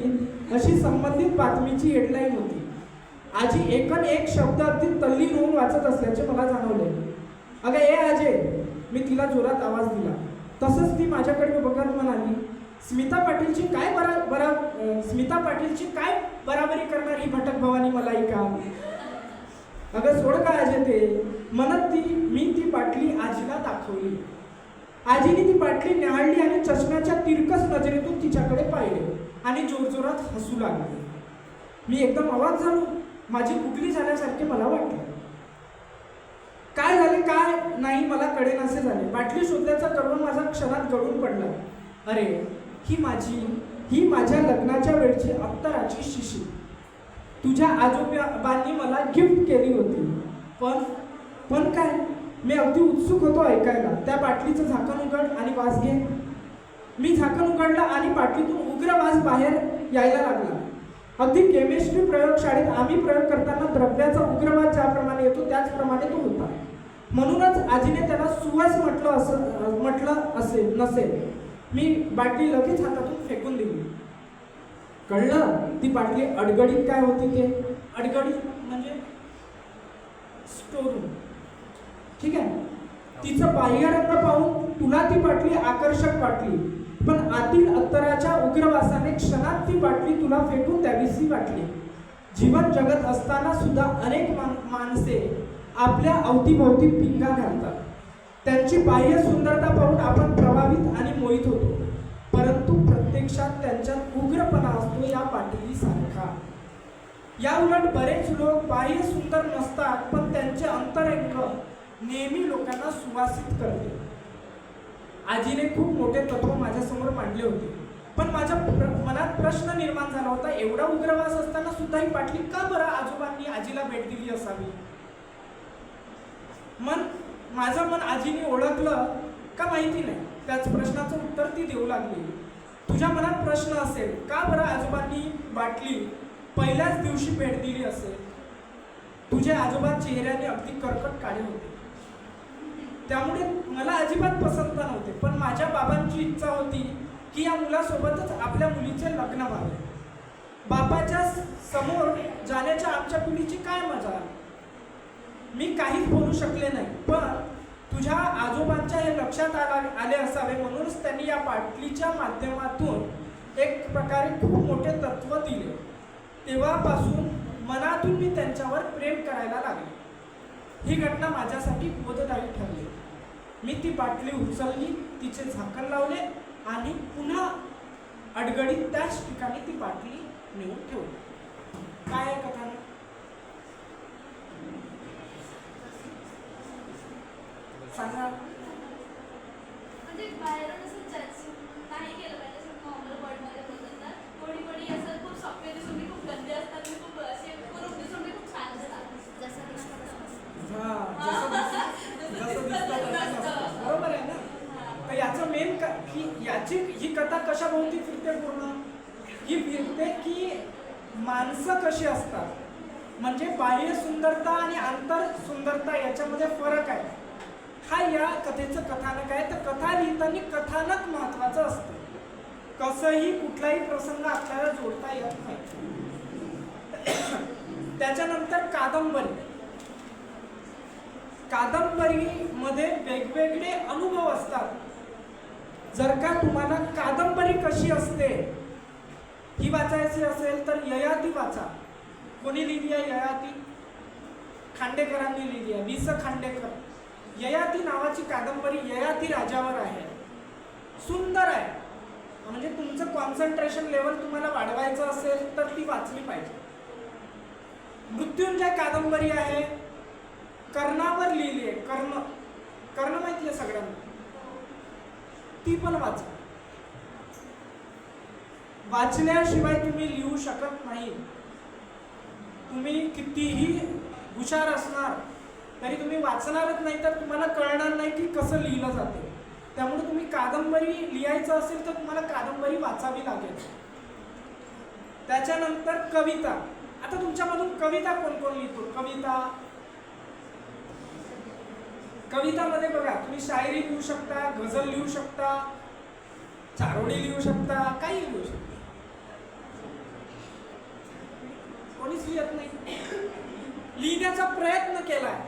अशी संबंधित बातमीची हेडलाईन होती. आजी एकन एक शब्द अगदी तल्लीन होऊन वाचत असल्याचे मला जाणवले. अगं ए आजे, मी तिला जोरात आवाज दिला. तसंच ती माझ्याकडे बघत म्हणाली, स्मिता पाटीलची काय बराबरी करणार ही भटक भवानी मलायका. अगं सोड का आजे ते म्हणत मी ती बाटली आजीला दाखवली. आजीने ती बाटली न्याहाळली आणि चष्म्याच्या तिरकस नजरेतून तिच्याकडे पाहिले आणि जोरजोरात हसू लागली. मी एकदम आवाज झालो. माझी गुगली झाल्यासारखे मला वाटलं. काय झाले काय नाही मला कळेनासे झाले. बाटली शोधल्याचा गर्व माझा क्षणात गळून पडला. अरे ही माझ्या लग्नाच्या वेळची अत्तराची शिशी तुझ्या आजोबांनी मला गिफ्ट केली होती. पण काय? मी अगदी उत्सुक होतो ऐकायला. त्या बाटलीचं झाकण उघड आणि वास घे. मी झाकण उघडलं आणि बाटलीतून उग्र वास बाहेर यायला लागला. अगदी केमिस्ट्री प्रयोगशाळेत आम्ही प्रयोग करताना द्रव्याचा उग्र वास ज्याप्रमाणे येतो त्याचप्रमाणे तो होता. म्हणूनच आजीने त्याला सुवास म्हटलं नसेल. मी बाटली लगेच हातातून फेकून दिली. कळलं ती बाटली अडगडीत काय होती ते? अडगडीत म्हणजे स्टोरूम. ठीक आहे. तिचं बाह्य रंग पाहून तुला ती बाटली आकर्षक वाटली, पण आतील अत्तराच्या उग्रवासाने क्षणात ती बाटली तुला फेकून द्यावीशी वाटली. जीवन जगत असताना सुद्धा अनेक माणसे आपल्या अवतीभोवती पिंगा घालतात. त्यांची बाह्य सुंदरता पाहून आपण प्रभावित आणि मोहित होतो, परंतु प्रत्यक्षात त्यांच्यात उग्रपणा असतो या बाटलीसारखा. या उलट बरेच लोक बाह्य सुंदर नसतात, पण त्यांचे अंतरंग नेहमी लोकांना सुवासित करते. आजीने खूप मोठे तत्व माझ्यासमोर मांडले होते, पण माझ्या मनात प्रश्न निर्माण झाला होता, एवढा उग्रवास असताना सुद्धा ही बाटली का बरं आजोबांनी आजीला भेट दिली असावी? माझं मन आजीने ओळखलं का माहिती नाही. त्याच प्रश्नाचं उत्तर ती देऊ लागली. तुझ्या मनात प्रश्न असेल, का बरं आजोबांनी बाटली पहिल्याच दिवशी भेट दिली असेल? तुझे आजोबा चेहऱ्याने अगदी कर्कट काळे होते, त्यामुळे मला अजिबात पसंत नव्हते. पण माझ्या बाबांची इच्छा होती की या मुलासोबतच आपल्या मुलीचे लग्न व्हावे. बापाच्या समोर जाण्याच्या आमच्या पिढीची काय मजा. मी काहीच बोलू शकले नाही, पण तुझ्या आजोबांच्या हे लक्षात आले असावे, म्हणूनच त्यांनी या बाटलीच्या माध्यमातून एक प्रकारे खूप मोठे तत्व दिले. तेव्हापासून मनातून मी त्यांच्यावर प्रेम करायला लागले. ही घटना माझ्यासाठी बोधदायी ठरली. मी ती बाटली उचलली, तिचे झाकण लावले आणि पुन्हा अडगडीत त्याच ठिकाणी ती बाटली नेऊन ठेवली. काय आहे कथा? सांगा. म्हणजे बाहेरून असं जज नाही केलं पाहिजे, असं नॉर्मल वर्डमध्ये बोलतात. कोणी असं खूप सॉफ्टवेअर दिसून मी खूप गंदे असतात, मी खूप असे करून दिसून मी खूप छान असतात. जसं दिसतं बरोबर आहे ना. तर याचं मेन याची ही कथा कशाभोवती फिरते पूर्ण? ही फिरते की माणसं कशी असतात, म्हणजे बाह्य सुंदरता आणि आंतर सुंदरता याच्यामध्ये फरक आहे. हा या कथेचं कथानक आहे. तर कथा लिहिताना कथानक महत्वाचं असतं. कसंही कुठलाही प्रसंग आपल्याला जोडता येत नाही. त्याच्यानंतर कादंबरीमध्ये वेगवेगळे अनुभव असतात. जर का तुम्हाला कादंबरी कशी असते ही वाचायची असेल तर ययाती वाचा. कोणी लिहिली आहे ययाती? खांडेकरांनी लिहिली आहे, वि. स. खांडेकर. ययाती नावाची कादंबरी ययाती राजावर आहे. सुंदर आहे. म्हणजे तुमचं कॉन्सन्ट्रेशन लेवल तुम्हाला वाढवायचं असेल तर ती वाचली पाहिजे. मृत्युंजय कादंबरी आहे, कर्णावर लिहिली आहे. कर्ण माहिती आहे सगळ्यांना, ती पण वाचा. वाचल्याशिवाय तुम्ही लिहू शकत नाही. तुम्ही कितीही हुशार असणार तरी तुम्ही वाचणारच नाही तर तुम्हाला कळणार नाही की कसं लिहिलं जाते. त्यामुळे तुम्ही कादंबरी लिहायचं असेल तर तुम्हाला कादंबरी वाचावी लागेल. त्याच्यानंतर कविता. आता तुमच्यामधून कविता कोण कोण लिहितो? कवितामध्ये बघा, तुम्ही शायरी लिहू शकता, गझल लिहू शकता, चारोळी लिहू शकता, काही लिहू शकता. कोणीच लिहत नाही. लिहिण्याचा प्रयत्न केलाय.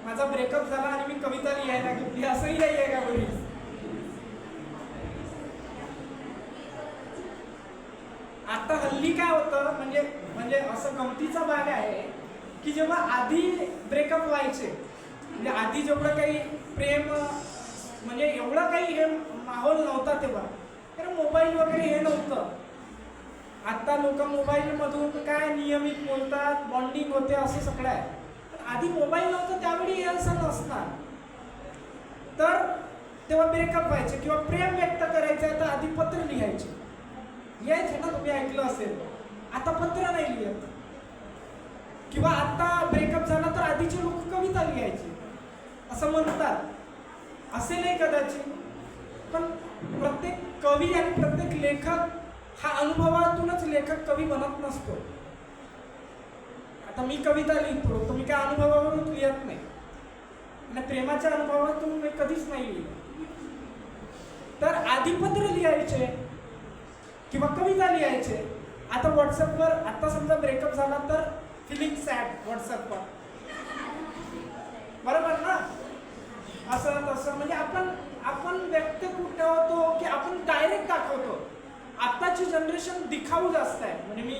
माझा ब्रेकअप झाला आणि मी कविता लिहायला घेतली, असंही नाही आहे का बरी? आता हल्ली काय होतं, म्हणजे असं गमतीचा भाग आहे की जेव्हा आधी ब्रेकअप व्हायचे, म्हणजे आधी जेवढं काही प्रेम, म्हणजे एवढं काही हे माहोल नव्हता तेव्हा, तर मोबाईल वगैरे हे नव्हतं. आता लोक मोबाईल मधून काय नियमित बोलतात, बॉन्डिंग होते, असं सगळं आहे. आधी मोबाईल नव्हतं त्यावेळी हे असं नसणार. तर तेव्हा ब्रेकअप व्हायचे किंवा प्रेम व्यक्त करायचं तर आधी पत्र लिहायचे. यायचे ना, तुम्ही ऐकलं असेल. आता पत्र नाही लिहत. किंवा आता ब्रेकअप झाला तर आधीचे लोक कविता लिहायचे असं म्हणतात. असेलही कदाचित, पण प्रत्येक कवी आणि प्रत्येक लेखक हा अनुभवातूनच लेखक कवी बनत नसतो. आता मी कविता लिहितो तर मी काय अनुभवावरून लिहत नाही, आणि प्रेमाच्या अनुभवातून मी कधीच नाही लिहिलं. तर आधी पत्र लिहायचे किंवा कविता लिहायचे. आता व्हॉट्सअपवर, आता समजा ब्रेकअप झाला तर फिलिंग सॅड व्हॉट्सअपवर, बरोबर ना? असं तसं म्हणजे आपण व्यक्त कुठे होतो की आपण डायरेक्ट दाखवतो. आताची जनरेशन दिखाऊ जास्त आहे. म्हणजे मी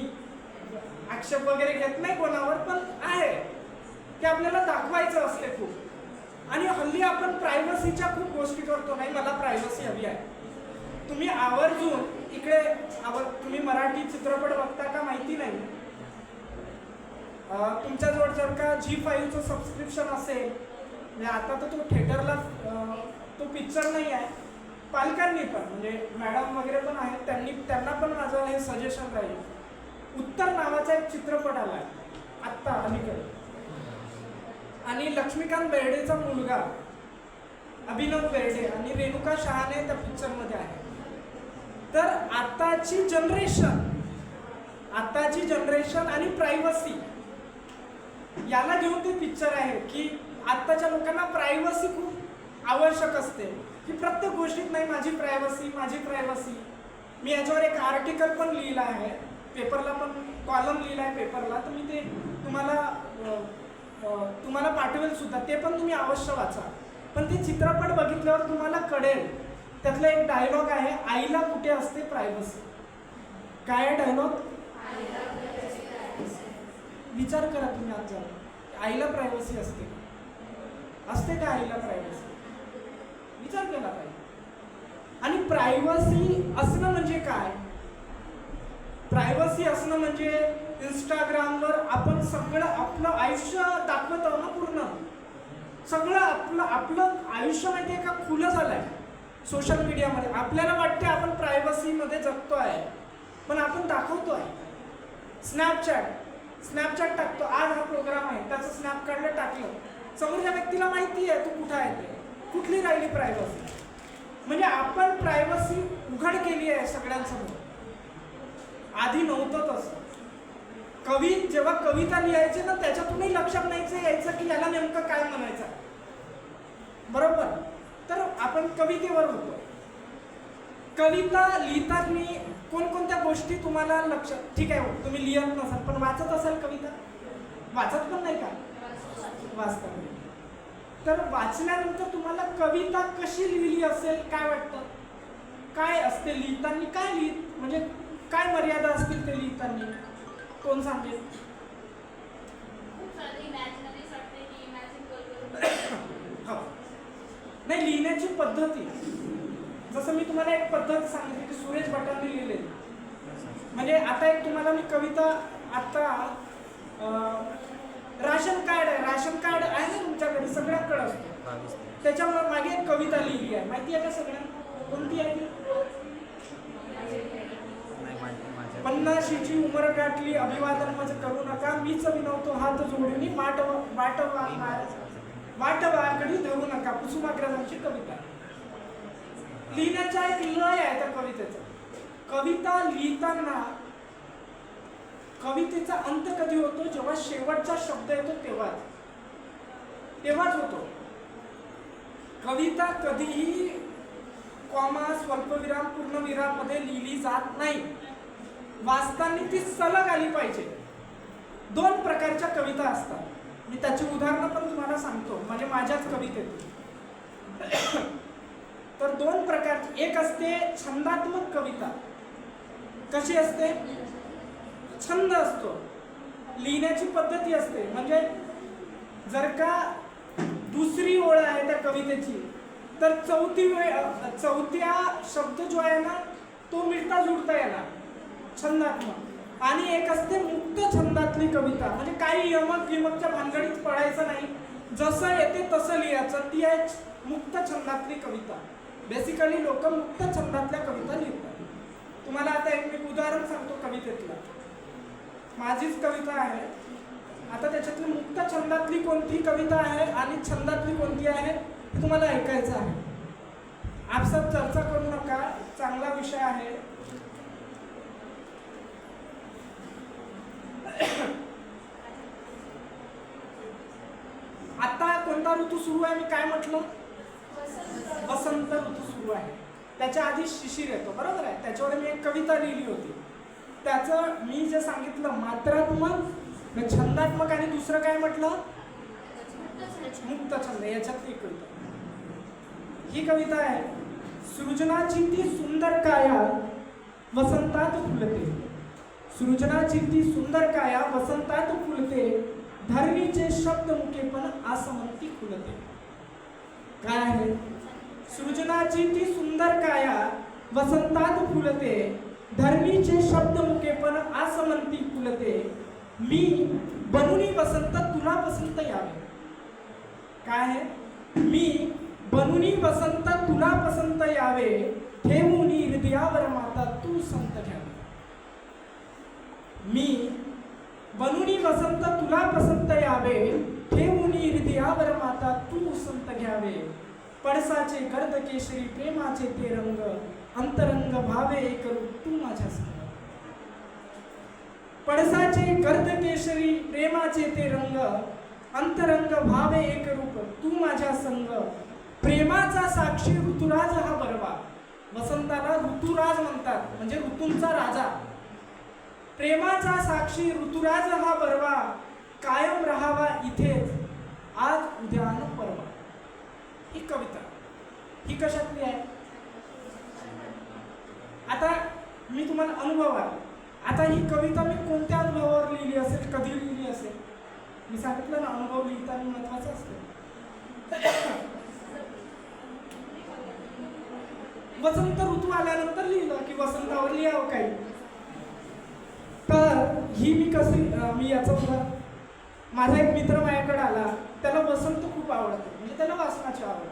आक्षेप वगैरे घेत नाही कोणावर, पण आहे की आपल्याला दाखवायचं असते खूप. आणि हल्ली आपण प्रायव्हसीच्या खूप गोष्टी करतो. नाही, मला प्रायव्हसी हवी आहे. तुम्ही आवर्जून इकडे तुम्ही मराठी चित्रपट बघता का माहिती नाही. तुमच्याजवळ जर का Zee5चं सबस्क्रिप्शन असेल, म्हणजे आता तर तो थिएटरला तो पिक्चर नाही आहे, पालकांनी पण म्हणजे मॅडम वगैरे पण आहेत, त्यांना पण माझं हे सजेशन राहील. उत्तर नावाचा एक चित्रपट आला आहे आत्ता अलीकडे, आणि लक्ष्मीकांत बेर्डेचा मुलगा अभिनव बेर्डे आणि रेणुका शहाणे त्या पिक्चरमध्ये आहे. तर आताची जनरेशन आणि प्रायव्हसी याला घेऊन ते पिक्चर आहे की आत्ताच्या लोकांना प्रायव्हसी खूप आवश्यक असते, की प्रत्येक गोष्टीत नाही माझी प्रायव्हसी. मी याच्यावर एक आर्टिकल पण लिहिला आहे, पेपरला पण कॉलम लिहिला आहे पेपरला, तर मी ते तुम्हाला पाठवेल सुद्धा, ते पण तुम्ही अवश्य वाचा. पण ते चित्रपट बघितल्यावर तुम्हाला कळेल. त्यातला एक डायलॉग आहे, आईला कुठे असते प्रायव्हसी. काय आहे डायलॉग? विचार करा तुम्ही आज जाऊन, आईला प्रायव्हसी असते का आईला प्रायव्हसी? विचार केला पाहिजे. आणि प्रायव्हसी असणं म्हणजे काय? प्रायव्हसी असणं म्हणजे इंस्टाग्रामवर आपण सगळं आपलं आयुष्य दाखवत आहोत ना, पूर्ण सगळं आपलं आयुष्य माहिती आहे का खुलं झालंय सोशल मीडियामध्ये. आपल्याला वाटते आपण प्रायव्हसीमध्ये जगतो आहे, पण आपण दाखवतो आहे. स्नॅपचॅट टाकतो, आज हा प्रोग्राम आहे, त्याचं स्नॅप काढलं टाकलं, समोरच्या व्यक्तीला माहिती आहे तू कुठं आहे ते. कुठली राहिली प्रायव्हसी? म्हणजे आपण प्रायव्हसी उघड केली आहे सगळ्यांसमोर. आधी नव्हतं तसं. कवी जेव्हा कविता लिहायचे ना, त्याच्यातूनही लक्षात नाही यायचं की याला नेमकं काय म्हणायचं, बरोबर? तर आपण कवितेवर होतो. कविता लिहिताना कोणकोणत्या गोष्टी तुम्हाला लक्षात, ठीक आहे तुम्ही लिहत नसाल पण वाचत असाल कविता? वाचत पण नाही का? वाचता. तर वाचल्यानंतर तुम्हाला कविता कशी लिहिली असेल काय वाटतं? काय असते लिहिताना? काय म्हणजे काय मर्यादा असतील ते लिहिताना? कोण सांगेल? हो. नाही, लिहिण्याची पद्धती, जसं मी तुम्हाला एक पद्धत सांगितली की सुरेश भटांनी लिहिले. म्हणजे आता एक तुम्हाला मी कविता, आता राशन कार्ड आहे ना तुमच्याकडे, सगळ्यांकडे असतो, त्याच्यामुळे मागे एक कविता लिहिली आहे, माहिती आहे का सगळ्यांना? कोणती आहे ती? 50शीची उमर गाठली अभिवादन माझं करू नका, मीच विनवतो हात जोडून वाट वाकडी धरू नका. कुसुमाग्रजांची कविता. लिहिण्याचा एक लय आहे त्या कवितेचा. कविता लिहिताना कवितेचा अंत कधी होतो? जेव्हा शेवटचा शब्द येतो तेव्हाच होतो. कविता कधीही कॉमा, स्वल्पविराम, पूर्णविराम मध्ये लिहिली जात नाही. वाचताना ती सलग आली पाहिजे. 2 प्रकारच्या कविता असतात. मी त्याची उदाहरणं पण तुम्हाला सांगतो, म्हणजे माझ्याच कवितेतून. तर 2 प्रकारची, एक असते छंदात्मक कविता. कशी असते? छंद असतो, लिहिण्याची पद्धती असते. म्हणजे जर का दुसरी ओळ आहे त्या कवितेची, तर चौथ्या शब्द जो आहे ना तो मिळता जुळता येणार, छंदात्मक. आणि एक असते मुक्त छंदातली कविता, म्हणजे काही यमकच्या भानगडीत पडायचं नाही, जसं येते तसं लिहायचं. ती आहे मुक्त छंदातली कविता. बेसिकली लोक मुक्त छंदातल्या कविता लिहितात. तुम्हाला आता एक उदाहरण सांगतो कवितेतलं. माझीच कविता आहे. आता त्याच्यातली मुक्त छंदातली कोणती कविता आहे आणि छंदातली कोणती आहे हे तुम्हाला ऐकायचं आहे. आपसात चर्चा करू नका, चांगला विषय आहे. आता कोणता ऋतू सुरू आहे? मी काय म्हटलं? वसंत ऋतू सुरू आहे. त्याच्या आधी शिशिर येतो, बरोबर आहे. त्याच्यावर मी एक कविता लिहिली होती. त्याचं मी जे सांगितलं मात्रात्मक, छंदात्मक आणि दुसरं काय म्हटलं, मुक्त छंद, याच्यातली एक कविता. ही कविता आहे. सृजनाची ती सुंदर काया वसंतात फुलते, सृजनाची ती सुंदर काया वसंतात फुलते, धरणीचे शब्द मुके पण आसमंती खुलते. काय आहे? सृजनाची ती सुंदर काया वसंतात फुलते, धरणीचे शब्द मुके पण आसमंती फुलते, मी बनूनी वसंत तुला वसंत यावे. काय आहे? मी बनूनी वसंत तुला वसंत यावे, ठेवूनी हृदयावर माता तू संत घ्यावे. मी बनूनी वसंत तुला वसंत यावे, ठेवूनी हृदयावर माता तू संत घ्यावे. पळसाचे गर्द केशरी प्रेमाचे ते रंग, अंतरंग भावे एक रूप तू माझ्या संग. पळसाचे गर्द केशरी प्रेमाचे ते रंग, अंतरंग भावे एक रूप तू माझ्या संग. प्रेमाचा साक्षी ऋतुराज हा बरवा. वसंताला ऋतुराज म्हणतात, म्हणजे ऋतूंचा राजा. प्रेमाचा साक्षी ऋतुराज हा बरवा, कायम राहावा इथेच आज उद्या न परवा. ही कविता, ही कशातली आहे? आता मी तुम्हाला अनुभवाल, आता ही कविता मी कोणत्या अनुभवावर लिहिली असेल, कधी लिहिली असेल? मी सांगितलं ना, अनुभव लिहिताना महत्वाचा असतो. वसंत ऋतू आल्यानंतर लिहिलं की वसंतावर लिहावं काही. तर ही मी कशी, मी याचं उदाहरण, माझा एक मित्र माझ्याकडे आला, त्याला वसंत खूप आवडतं, म्हणजे त्याला वाचनाची आवड.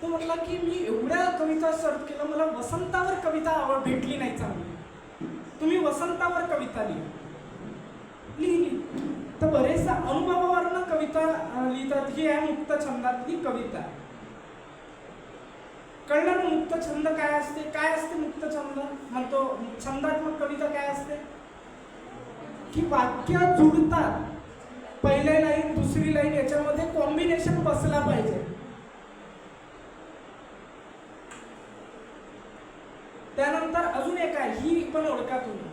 तो म्हटला की मी एवढ्या कविता सर्च केलं, मला वसंतावर कविता आवड भेटली नाही चांगली, तुम्ही वसंतावर कविता लिहिली. तर बरेचदा अनुभवावरनं कविता लिहितात. ही आहे मुक्त छंदातली कविता. कळलं ना मुक्त छंद काय असते? काय असते मुक्त छंद? म्हणतो छंदात्मक कविता काय असते की वाक्य जुळतात, पहिल्या लाईन दुसरी लाईन याच्यामध्ये कॉम्बिनेशन बसला पाहिजे. त्यानंतर अजून एक आहे, ही पण ओळखा तुम्ही.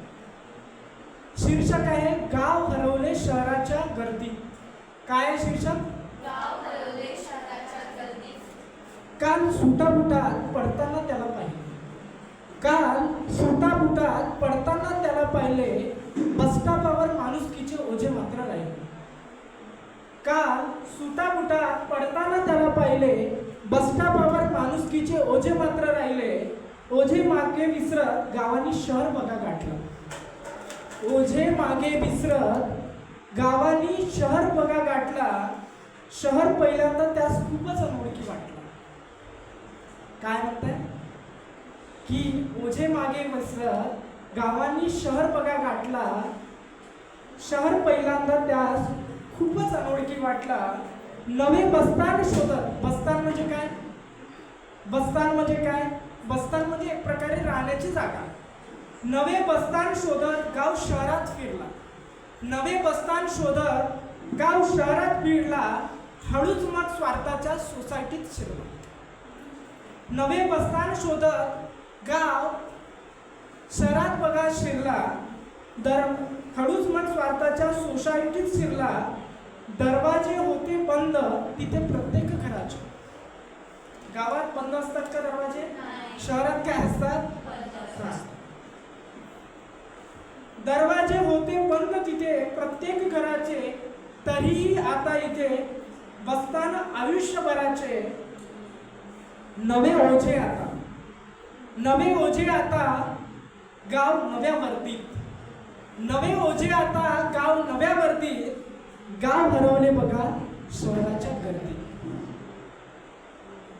शीर्षक आहे गाव हरवले शहराच्या गर्दीत. काय आहे शीर्षक? गाव हरवले शहराच्या गर्दीत. काल सुटाबुटात पडताना त्याला पाहिले, काल सुटाबुटात पडताना त्याला पाहिले, बसस्टॉपावर माणुसकीचे ओझे मात्र राहिले. काल सुटाबुटात पडताना त्याला पाहिले, बसस्टॉपावर माणुसकीचे ओझे मात्र राहिले, ओझे मागे विसरत गावानी शहर बघा गाठलं. ओझे मागे विसरत गावानी शहर बघा गाठला, शहर पहिल्यांदा त्यास खूपच अनोळखी वाटला. काय म्हणताय की ओझे मागे विसरत गावांनी शहर बघा गाठला, शहर पहिल्यांदा त्यास खूपच अनोळखी वाटला. नवे बस्तान शोधत, बस्तान म्हणजे काय? बस्तान म्हणजे काय? बस्तान म्हणजे एक प्रकारे राहण्याची जागा. नवे बस्तान शोधत गाव शहरात फिरला, नवे बस्तान शोधत गाव शहरात फिरला, हळूच मग स्वार्थाच्या सोसायटीत शिरला. नवे बस्तान शोधत गाव शहरात बघा शिरला, हळूच मग स्वार्थाच्या सोसायटीत शिरला. दरवाजे होते बंद तिथे प्रत्येक घराचे. गावात बंद असतात का दरवाजे? शहरात काय असतात? दरवाजे होते बंद तिथे प्रत्येक घराचे, तरीही आता इथे बसताना आयुष्यभराचे. नवे ओझे आता, नवे ओझे आता गाव नव्या वर्दीत, नवे ओझे आता गाव नव्या वर्दीत, गाव हरवले बघा शहराच्या गर्दीत.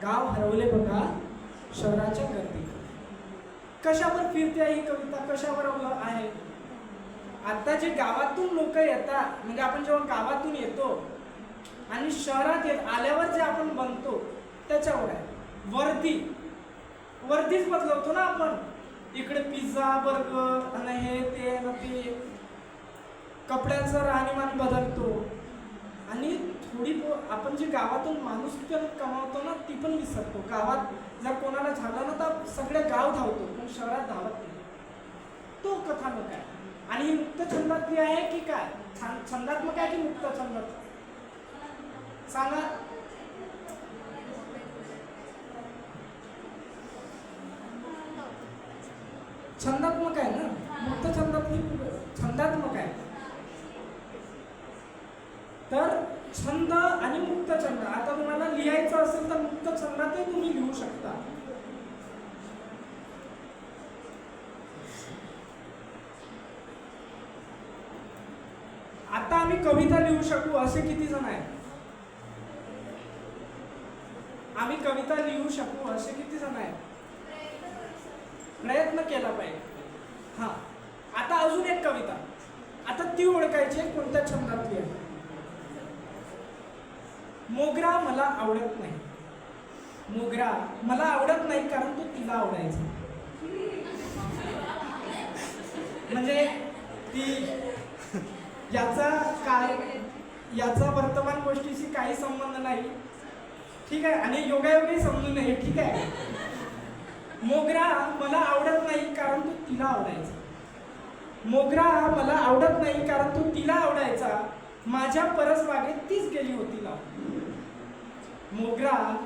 गाव हरवले बघा शहराच्या गर्दीत. कशावर फिरते ही कविता? कशावर आहे? आता जे गावातून लोक येतात, म्हणजे आपण जेव्हा गावातून येतो आणि शहरात आल्यावर जे आपण बनतो त्याच्यावर आहे. वर्दी, वर्दीच बदलवतो ना आपण. इकडे पिझ्झा बर्गर आणि हे ते, कपड्यांचं राहणीमान बदलतो. आणि आपण जे गावातून माणूस कमावतो ना ती पण विसरतो. गावात जर कोणाला झालं ना तर सगळे गाव धावतो, पण शहरात धावत नाही. तो कथानक आहे. आणि ही मुक्त छंदातली आहे की काय, छंदात्मक आहे की मुक्त छंदात्मक सांगा. छंदात्मक आहे ना, मुक्त छंदात्मक आहे. तर छंद आणि मुक्त छंद, आता तुम्हाला लिहायचं असेल तर मुक्त छंदातही तुम्ही लिहू शकता. आता आम्ही कविता लिहू शकू असे किती जण आहेत? आम्ही कविता लिहू शकू असे किती जण आहेत? प्रयत्न केला पाहिजे. हा, आता अजून एक कविता, आता ती ओळखायची कोणत्या छंदातली आहे. मोगरा मला आवडत नाही. मोगरा मला आवडत नाही कारण तो तिला आवडायचा. म्हणजे ती याचा वर्तमान गोष्टीशी काही संबंध नाही, ठीक आहे, आणि योगायोगही समजून नये, ठीक आहे. मोगरा मला आवडत नाही कारण तो तिला आवडायचा. मोगरा मला आवडत नाही कारण तो तिला आवडायचा, माझ्या परसबागेत तीच गेली होती लावून. मोगरा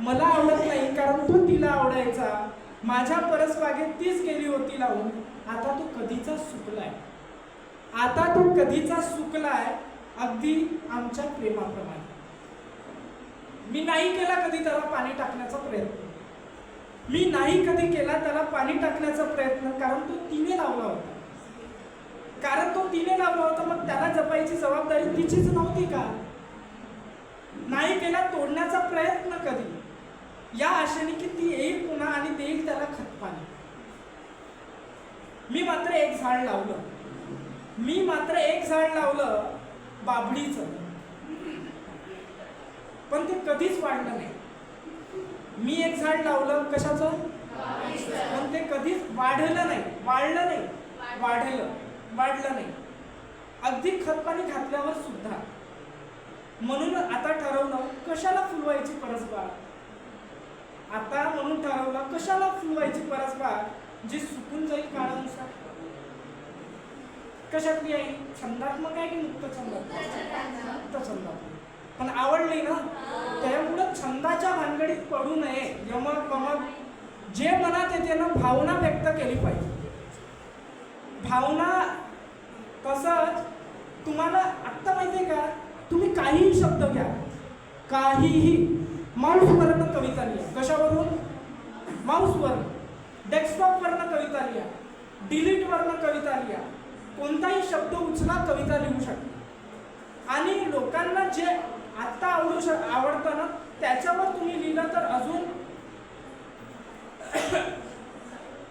मला आवडत नाही कारण तो तिला आवडायचा, माझ्या परसबागेत तीच गेली होती लावून. आता तो कधीचा सुकलाय, आता तो कधीचा सुकलाय, अगदी आमच्या प्रेमाप्रमाणे. मी नाही केला कधी त्याला पाणी टाकण्याचा प्रयत्न, मी नाही कधी केला त्याला पाणी टाकण्याचा प्रयत्न, कारण तो तिने लावला होता. कारण तो तिने लावला होता, मग त्याला जपायची जबाबदारी तिचीच नव्हती का? नाही केला तोडण्याचा प्रयत्न कधी, या आशेने की ती येईल पुन्हा आणि देईल त्याला खतपाणी. मी मात्र एक झाड लावलं बाभळीचं, पण ते कधीच वाढलं नाही. मी एक झाड लावलं कशाचं, पण ते कधीच वाढलं नाही, वाढलं नाही, अगदी खतपाणी घातल्यावर सुद्धा. म्हणून आता ठरवलं कशाला फुलवायची परसबाग, आता म्हणून ठरवलं कशाला फुलवायची परसबाग, जी सुकून जाईल काळानुसार. कशातली आहे, छंदात्मक आहे की मुक्त छंदात्मक? मुक्त छंदात्मक. पण आवडली ना, त्यामुळं छंदाच्या भानगडीत पडू नये. यमक वमक जे मनात येते ना, भावना व्यक्त केली पाहिजे. भावना तसंच तुम्हाला आत्ता माहितीये का, तुम्ही काहीही शब्द घ्या, काहीही, माऊसवरनं कविता लिहा. कशावरून? माऊसवरनं. डेस्कटॉपवरनं कविता लिहा, डिलीटवरनं कविता लिहा, कोणताही शब्द उचला, कविता लिहू शकता. आणि लोकांना जे आत्ता आवडतं ना त्याच्यावर तुम्ही लिहिलं तर अजून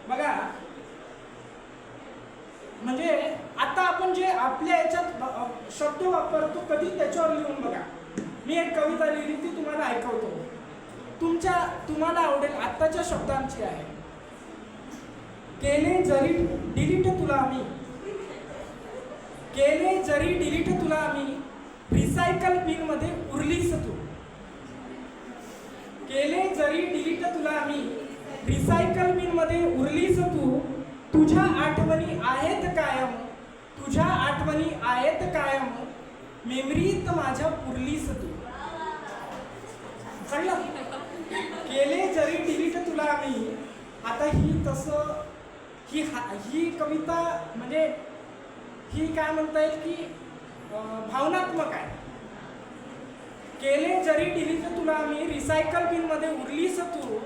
बघा. म्हणजे आता आपण जे आपल्या याच्यात शब्द वापरतो कधी त्याच्यावर लिहून बघा. मी एक कविता लिहिली ती तुम्हाला ऐकवतो, तुम्हाला आवडेल. आत्ताच्या शब्दांची आहे. केले जरी डिलीट तुला आम्ही, केले जरी डिलीट तुला आम्ही, रिसायकल बिन मध्ये उरलीस तू. केले जरी डिलीट तुला आम्ही, रिसायकल बिन मध्ये उरलीस तू. तुझ्या आठवणी आहेत कायम, तुझ्या आठवणी आहेत कायम, मेमरीत माझ्या पुरलीस तू. कळलं? केले जरी डिलीट तुला आम्ही. आता ही कविता म्हणजे ही काय म्हणता येईल की भावनात्मक आहे. केले जरी डिलीट तुला आम्ही, रिसायकल बिन मध्ये उरलीस तू.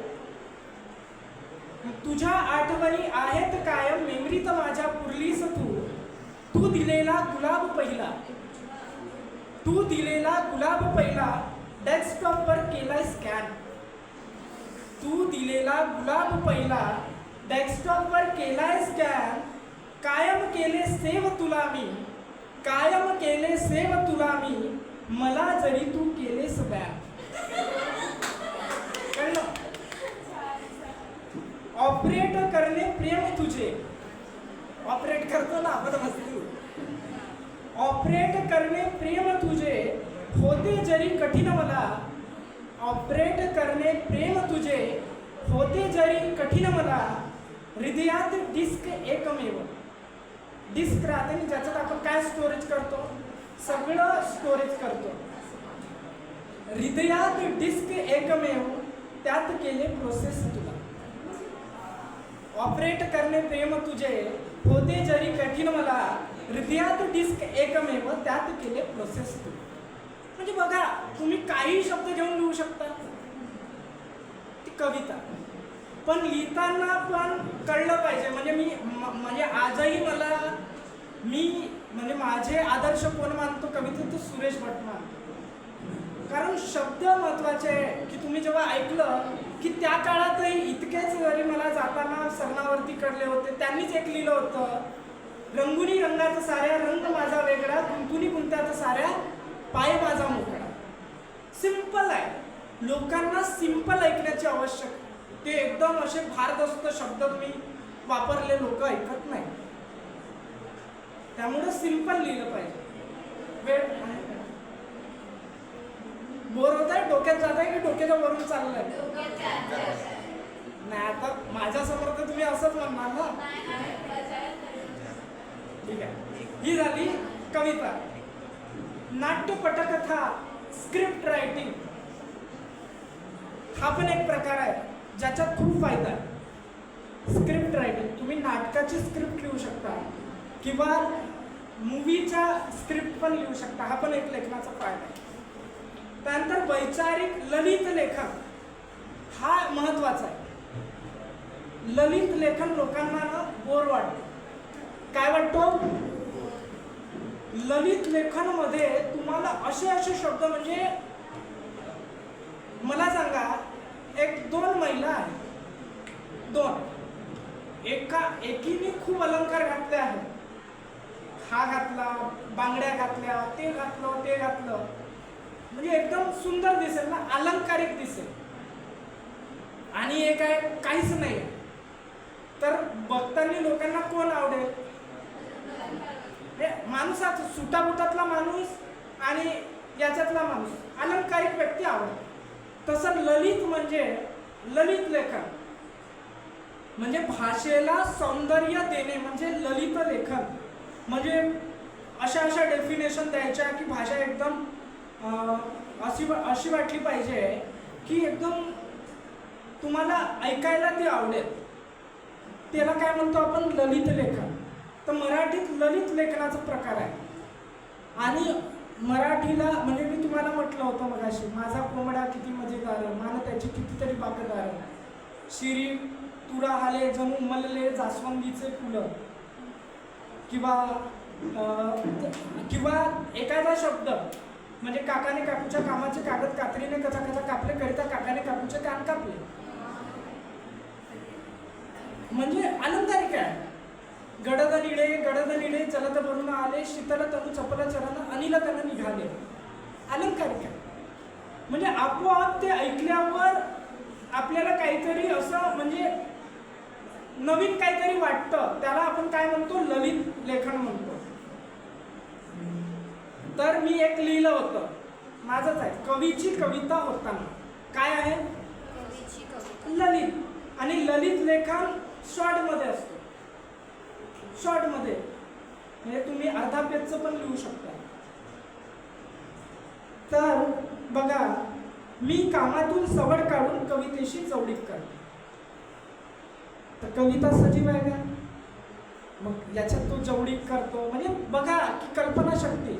तुझ्या आठवणी आहेत कायम, मेमरीत माझ्या पुरलीस तू. तू दिलेला गुलाब पहिला, तू दिलेला गुलाब पहिला, डेस्कटॉपवर केलाय स्कॅन. तू दिलेला गुलाब पहिला, डेस्कटॉपवर केलाय स्कॅन. कायम केले सेव तुला मी, कायम केले सेव तुला मी, मला जरी तू केलेस बॅन. कळलं? ऑपरेट करणे प्रेम तुझे, ऑपरेट करतो ना आपण वस्तू, ऑपरेट करणे प्रेम तुझे, होते जरी कठीण मला ऑपरेट करणे प्रेम तुझे, होते जरी कठीण मला हृदयात डिस्क एकमेव. डिस्क राहते आणि ज्याच्यात आपण काय स्टोरेज करतो, सगळं स्टोरेज करतो. हृदयात डिस्क एकमेव, त्यात केले प्रोसेस तुला. ऑपरेट करणे प्रेम तुझे, होते जरी कठीण मला हृदयात डिस्क एकमेव, त्यात केले प्रोसेस तुला. म्हणजे बघा, तुम्ही काही शब्द घेऊन लिहू शकता, ती कविता, पण लिहिताना पण कळलं पाहिजे. म्हणजे म्हणजे आजही मी म्हणजे माझे आदर्श कोण मानतो कवितेत, तो सुरेश भट मानतो. कारण शब्द महत्वाचे आहे. की तुम्ही जेव्हा ऐकलं की त्या काळातही इतकेच जरी मला जाताना सरणावरती कळले होते, त्यांनीच एक लिहिलं होतं, रंगुनी रंगाचा साऱ्या रंग माझा वेगळा, गुंतुनी गुंत्याचा साऱ्या पाय माझा मोकळा. सिंपल आहे. लोकांना सिंपल ऐकण्याची आवश्यकता. ते एकदम असे भारदस्त शब्द तुम्ही वापरले लोक ऐकत नाही. त्यामुळे सिंपल लिहिलं पाहिजे. वेळ बोर होत आहे, डोक्यात जात आहे की डोक्याच्या वरून चाललंय? नाही, आता माझ्या समोर तर तुम्ही असंच म्हणणार ना. ठीक आहे, ही झाली कविता. नाट्य पटकथा, स्क्रिप्ट रायटिंग हा पण एक प्रकार आहे ज्याच्यात खूप फायदा आहे. स्क्रिप्ट रायटिंग, तुम्ही नाटकाची स्क्रिप्ट लिहू शकता किंवा मूवीच्या स्क्रिप्ट पण लिहू शकता. हा पण एक लेखनाचा फायदा आहे. त्यानंतर वैचारिक ललित लेखन हा महत्वाचा आहे. ललित लेखन लोकांना ना बोर वाटतं. काय वाटतो? ललित लेखन मध्ये तुम्हाला असे शब्द, म्हणजे मला सांगा, एक दोन महिला आहेत, एकीने खूप अलंकार घातले आहेत. हा घातला, बांगड्या घातल्या, ते घातलं, म्हणजे एकदम सुंदर दिसेल ना, अलंकारिक दिसेल. आणि एक आहे काहीच नाही, तर बघताना लोकांना कोण आवडेल? माणूसाच, सुटाबुटातला माणूस आणि याच्यातला माणूस, अलंकारिक व्यक्ती आवडते. तसं ललित म्हणजे ललित लेखन म्हणजे भाषेला सौंदर्य देणे म्हणजे ललित लेखन. म्हणजे अशा डेफिनेशन द्यायच्या की भाषा एकदम अशी वाटली पाहिजे की एकदम तुम्हाला ऐकायला ती आवडेल. त्याला काय म्हणतो आपण? ललित लेखन. तर मराठीत ललित लेखनाचा प्रकार आहे. आणि मराठीला म्हणजे मी तुम्हाला म्हटलं होतं मगाशी, माझा कोंबडा किती मजेदार, मान त्याची कितीतरी बाकदार, शिरी तुरा हाले जणू उमलले जास्वंदीचे फुलं, किंवा एखादा शब्द म्हणजे काकाने काकूच्या कामाचे कागद कात्रीने कचा कापले, करिता काकाने काकूचे कान कापले. म्हणजे अलंकारिक आहे. गडद निळे चलत भरून आले, शीतल तनु चपल चरण अनिल तन निघाले. अलंकारिक आहे. म्हणजे आपोआप ते ऐकल्यावर आपल्याला काहीतरी असं म्हणजे नवीन काहीतरी वाटतं. त्याला आपण काय म्हणतो? ललित लेखन म्हणतो. तर मी एक लिहिलं होतं, माझंच आहे, कवीची कविता होताना. काय आहे? ललित. आणि ललित लेखन शॉर्ट मध्ये असतो. शॉर्ट मध्ये म्हणजे तुम्ही अर्धा पेजचं पण लिहू शकता. तर बघा, मी कामातून सवड काढून कवितेशी जवळीक करतो. तर कविता सजीव आहे का? मग याच्यात तो जवळीक करतो. म्हणजे बघा की कल्पनाशक्ती.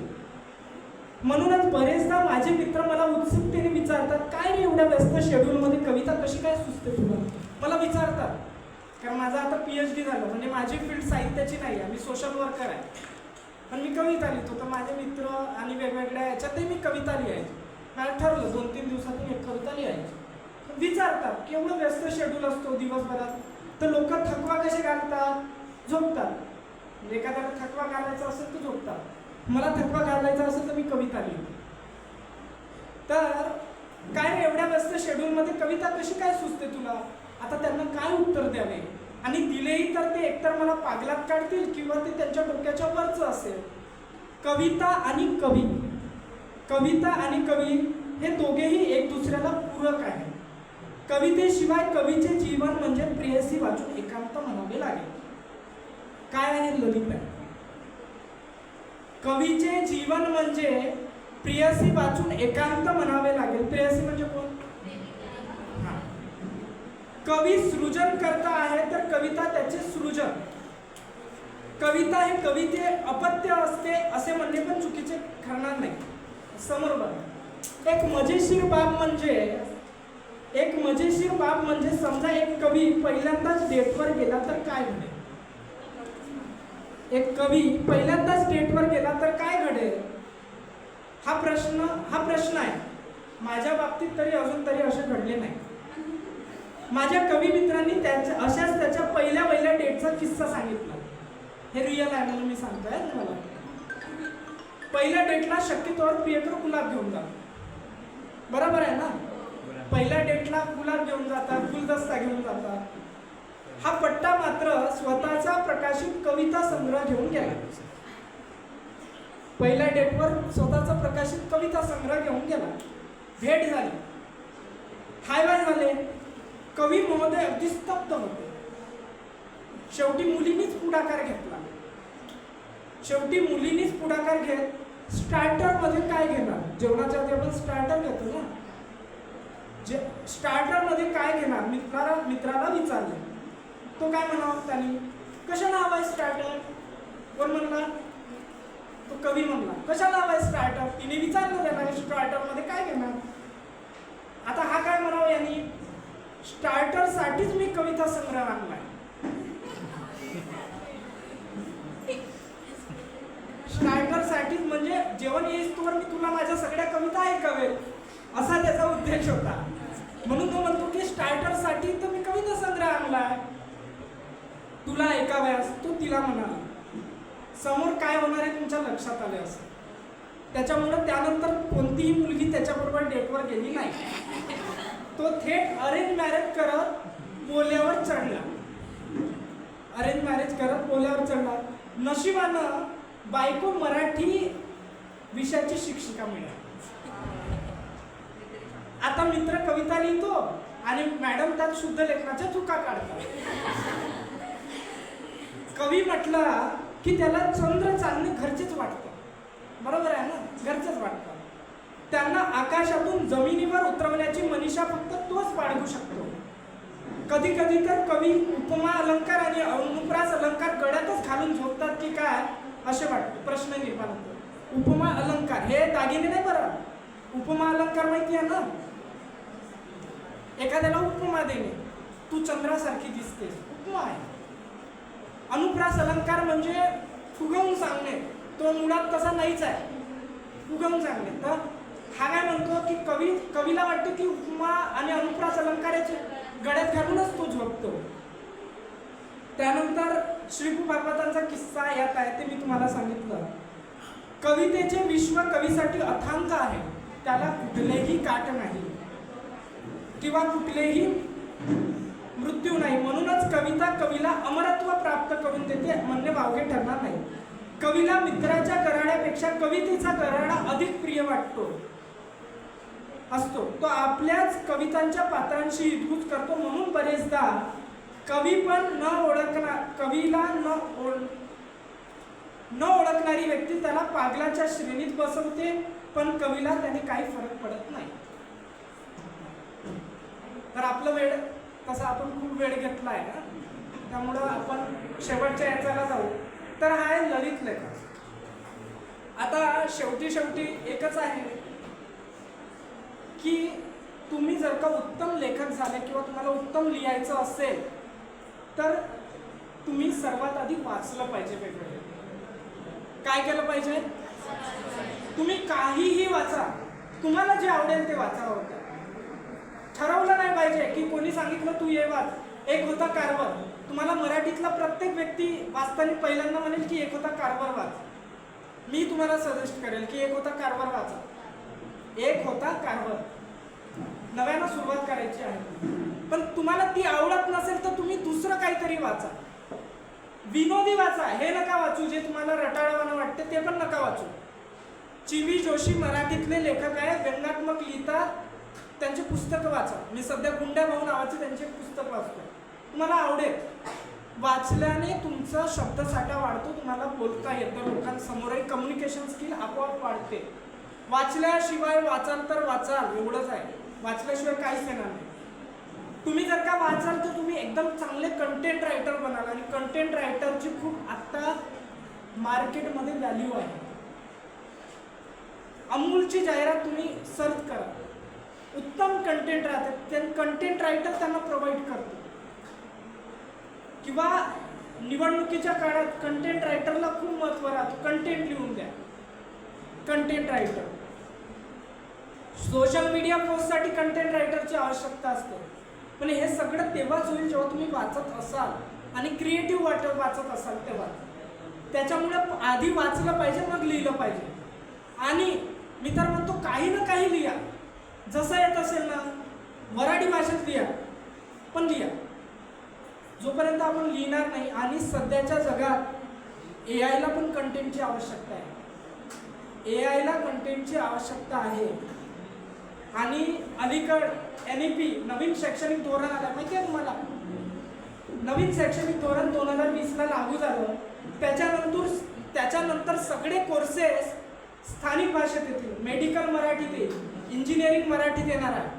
म्हणूनच बरेचदा माझे मित्र मला उत्सुकतेने विचारतात, काय रे एवढ्या व्यस्त शेड्यूलमध्ये कविता कशी काय सुचते तुला? मला विचारतात. कारण माझं आता PhD झालं, म्हणजे माझी फील्ड साहित्याची नाही आहे, मी सोशल वर्कर आहे, पण मी कविता लिहितो. तर माझे मित्र आणि वेगवेगळ्या याच्यातही मी कविता लिहायची. मला ठरलं 2-3 दिवसातून एक कविता लिहायची. विचारतात की एवढं व्यस्त शेड्यूल असतो दिवसभरात, तर लोक थकवा कसे घालतात? झोपतात. एखाद्याला थकवा घालायचा असेल तर झोपतात. मला थकवा घालायचा असेल तर मी कविता लिहितो. तर काय एवढ्या व्यस्त शेड्यूलमध्ये कविता कशी काय सुचते तुला? आता त्यांना काय उत्तर द्यावे? आणि दिलेही तर ते एकतर मला पागलात काढतील किंवा ते त्यांच्या डोक्याच्या वरचं असेल. कविता आणि कवी कविता आणि कवी हे दोघेही एक दुसऱ्याला पूरक आहेत. कवितेशिवाय कवीचे जीवन म्हणजे प्रेयसी वाचून एकांत म्हणावे लागेल. काय आहे ललित? कवीचे जीवन म्हणजे प्रेयसी वाचून एकांत म्हणावे लागेल. प्रेयसी म्हणजे कोण? कवी सृजन करता आहे तर कविता त्याचे सृजन. कविता हे कविते अपत्य असते असे म्हणणे पण चुकीचे ठरणार नाही. समोर बघा, एक मजेशीर बाब म्हणजे समजा एक कवी पहिल्यांदाच डेटवर गेला तर काय घडेल? एक कवी पहिल्यांदाच डेटवर गेला तर काय घडेल? हा प्रश्न आहे. माझ्या बाबतीत तरी अजून तरी असे घडले नाही. माझ्या कवी मित्रांनी अशाच त्याच्या पहिल्या डेटचा किस्सा सांगितला. हे रिअल आहे म्हणून मी सांगतोय तुम्हाला. पहिल्या डेटला शक्यतोवर प्रियकर गुलाब घेऊन जातात. बरोबर आहे ना? पहिल्या डेटला गुलाब घेऊन जातात, गुलदस्ता घेऊन जातात. हा पट्टा मात्र स्वतःचा प्रकाशित कविता संग्रह घेऊन गेला. पहिल्या डेटवर स्वतःचा प्रकाशित कविता संग्रह घेऊन गेला. भेट झाली, हाय बाय झाले. कवी महोदय अगदी स्तब्ध होते. शेवटी मुलींनीच पुढाकार घेत स्टार्टर मध्ये काय घेणार? जेवणाच्या आधी आपण स्टार्टर घेतो ना. स्टार्टर मध्ये काय घेणार मित्राला विचारले. तो काय म्हणावा त्यांनी? कशाला हवाय स्टार्टर? कोण म्हणला? तो कवी म्हणला. कशाला हवाय स्टार्टर? तिने विचारलं त्याला स्टार्टर मध्ये काय घेणार. आता हा काय म्हणावा यांनी? स्टार्टर साठीच मी कविता संग्रह आणलाय. स्टार्टर साठीच म्हणजे जेवण येईस्तोवर मी तुला माझ्या सगळ्या कविता ऐकावेल असा त्याचा उद्देश होता. म्हणून तो म्हणतो की स्टार्टर साठी तर मी कविता संग्रह आणलाय, तुला ऐकाव्यास. तो तिला म्हणाला. समोर काय होणार आहे तुमच्या लक्षात आले असं. त्याच्यामुळे त्यानंतर कोणतीही मुलगी त्याच्याबरोबर डेटवर गेली नाही. तो थेट अरेंज मॅरेज करत पोल्यावर चढला. नशिबानं बायको मराठी विषयाची शिक्षिका मिळाली. आता मित्र कविता लिहितो आणि मॅडम त्यात शुद्ध लेखनाच्या चुका काढतात. कवी म्हटला की त्याला चंद्र चांदणे घरचेच वाटतं. बरोबर आहे ना? घरचेच वाटतं. त्यांना आकाशातून जमिनीवर उतरवण्याची मनीषा फक्त तोच बाळगू शकतो. कधी कधी तर कवी उपमा अलंकार आणि अनुप्रास अलंकार गळ्यातच घालून झोपतात की काय असे वाटते. प्रश्न निर्माण होतो. उपमा अलंकार हे दागिने नाही बरं. उपमा अलंकार माहिती आहे ना? एखाद्याला उपमा देणे, तू चंद्रासारखी दिसतेस, उपमा आहे. अनुप्रास अलंकार म्हणजे फुगवून सांगणे. तो मुळात तसा नाहीच आहे. फुगवून सांगणे. तर हा काय म्हणतो की कवीला वाटतं की उपमा आणि अनुप्रास अलंकाराचे गळ्यात घालूनच तो झोपतो. त्यानंतर श्रीपू भागवतांचा किस्सा यात आहे, ते मी तुम्हाला सांगितलं. कवितेचे विश्व कवीसाठी अथांग आहे. त्याला कुठलेही काट नाही किंवा कुठलेही मृत्यू नाही. म्हणूनच कविता कवीला अमरत्व प्राप्त करून देते म्हणणे वावगे ठरणार नाही. कवीला मित्राच्या गराड्यापेक्षा कवितेचा गराडा अधिक प्रिय असतो. तो आपल्याच कवितांच्या पात्रांशी हितगुज करतो. म्हणून बरेचदा कवीला न ओळखणारी व्यक्ती त्याला पागलाच्या श्रेणीत बसवते, पण कवीला त्याने काही फरक पडत नाही. तर आपलं वेळ तसा आपण खूप वेळ घेतलाय ना, त्यामुळं आपण शेवटच्या याच्याला जाऊ. तर हा आहे ललित लेखन. आता शेवटी एकच आहे की तुम्ही जर का उत्तम लेखक झाले किंवा तुम्हाला उत्तम लिहायचं असेल तर तुम्ही सर्वात आधी वाचलं पाहिजे. वेगवेगळे काय केलं पाहिजे? तुम्ही काहीही वाचा, तुम्हाला जे आवडेल ते वाचा. होतं ठरवलं नाही पाहिजे की कोणी सांगितलं तू हे वाच. एक होता कारवार. तुम्हाला मराठीतला प्रत्येक व्यक्ती वाचताना पहिल्यांदा म्हणेल की एक होता कारवार वाच. मी तुम्हाला सजेस्ट करेल की एक होता कारवार वाचा. एक होता कारवार. नव्यानं सुरुवात करायची आहे. पण तुम्हाला ती आवडत नसेल तर तुम्ही दुसरं काहीतरी वाचा. विनोदी वाचा. हे नका वाचू जे तुम्हाला रटाळवाणं वाटते, ते पण नका वाचू. चिवी जोशी मराठीतले लेखक आहे, व्यंगात्मक लिहितात, त्यांचे पुस्तकं वाचा. मी सध्या गुंड्या भाऊ नावाचे त्यांचे पुस्तक वाचतो, तुम्हाला आवडेल. वाचल्याने तुमचा शब्दसाठा वाढतो, तुम्हाला बोलता येतं लोकांसमोर, कम्युनिकेशन स्किल आपोआप वाढते. वाचल्याशिवाय वाचाल तर वाचाल, एवढंच आहे. वाचल्याशिवाय काहीच येणार नाही. तुम्ही जर का वाचाल तर तुम्ही एकदम चांगले कंटेंट रायटर बनाल, आणि कंटेंट रायटरची खूप आत्ता मार्केटमध्ये व्हॅल्यू आहे. अमूलची जाहिरात तुम्ही सर्च करा, उत्तम कंटेंट राहते, कंटेंट रायटर त्यांना प्रोव्हाइड करतो. किंवा निवडणुकीच्या काळात कंटेंट रायटरला खूप महत्त्व राहतं, कंटेंट लिहून द्या. कंटेंट रायटर, सोशल मीडिया पोस्टसाठी कंटेंट रायटरची आवश्यकता असते. पण हे सगळं तेव्हाच होईल जेव्हा तुम्ही वाचत असाल आणि क्रिएटिव्ह वाचत असाल तेव्हा. त्याच्यामुळे आधी वाचलं पाहिजे, मग लिहिलं पाहिजे. आणि मी तर म्हणतो काही ना काही लिहा, जसं येत असेल ना, मराठी भाषेत लिहा, पण लिहा. जोपर्यंत आपण लिहिणार नाही. आणि सध्याच्या जगात AI ला पण कंटेंटची आवश्यकता आहे. AI ला कंटेंटची आवश्यकता आहे. आणि अलीकड NEP नवीन शैक्षणिक धोरण आलं, माहिती आहे तुम्हाला? नवीन शैक्षणिक धोरण 2020ला लागू झालं. त्याच्यानंतर सगळे कोर्सेस स्थानिक भाषेत येतील. मेडिकल मराठीत येईल, इंजिनिअरिंग मराठीत येणार आहे.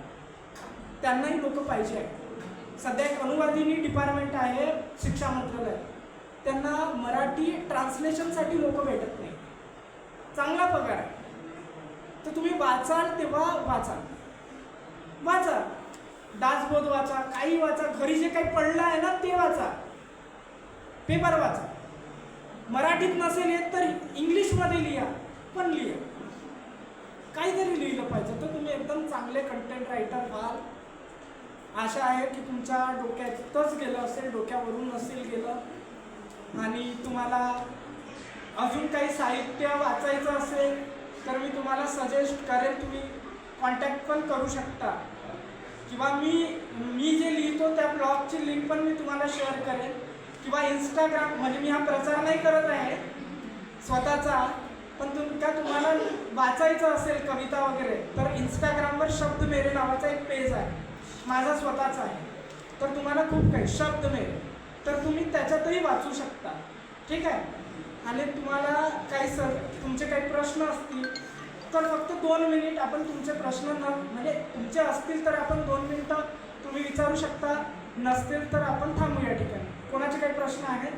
त्यांनाही लोक पाहिजे आहे. सध्या एक अनुवादिनी डिपार्टमेंट आहे शिक्षा मंत्रालयात, त्यांना मराठी ट्रान्सलेशनसाठी लोक भेटत नाही. चांगला पगार आहे. तर तुम्ही वाचाल तेव्हा वाचा, दासबोध वाचा, काही वाचा, घरी जे काही पडलं आहे ना ते वाचा, पेपर वाचा. मराठीत नसेल येत तर इंग्लिशमध्ये लिहा, पण लिहा. काहीतरी लिहिलं पाहिजे, तर तुम्ही एकदम चांगले कंटेंट रायटर व्हाल. आशा आहे की तुमच्या डोक्यातच गेलं असेल, डोक्यावरून नसेल गेलं. आणि तुम्हाला अजून काही साहित्य वाचायचं असेल तर मी तुम्हाला सजेस्ट करेन, तुम्ही कॉन्टॅक्ट पण करू शकता. किंवा मी जे लिहितो त्या ब्लॉगची लिंक पण मी तुम्हाला शेअर करेन. किंवा इंस्टाग्राम, म्हणजे मी हा प्रचार नाही करत आहे स्वतःचा, पण तुम्हाला वाचायचं असेल कविता वगैरे तर इंस्टाग्रामवर शब्द मेरे नावाचा एक पेज आहे, माझा स्वतःचा आहे. तर तुम्हाला खूप काही शब्द मेरे, तर तुम्ही त्याच्यातही वाचू शकता. ठीक आहे. आणि तुम्हाला तुमचे काही प्रश्न असतील तर फक्त 2 मिनिट आपण तुमचे प्रश्न म्हणजे तुमचे असतील तर आपण 2 मिनिटं तुम्ही विचारू शकता, नसतील तर आपण थांबू या ठिकाणी. कोणाचे काही प्रश्न आहेत?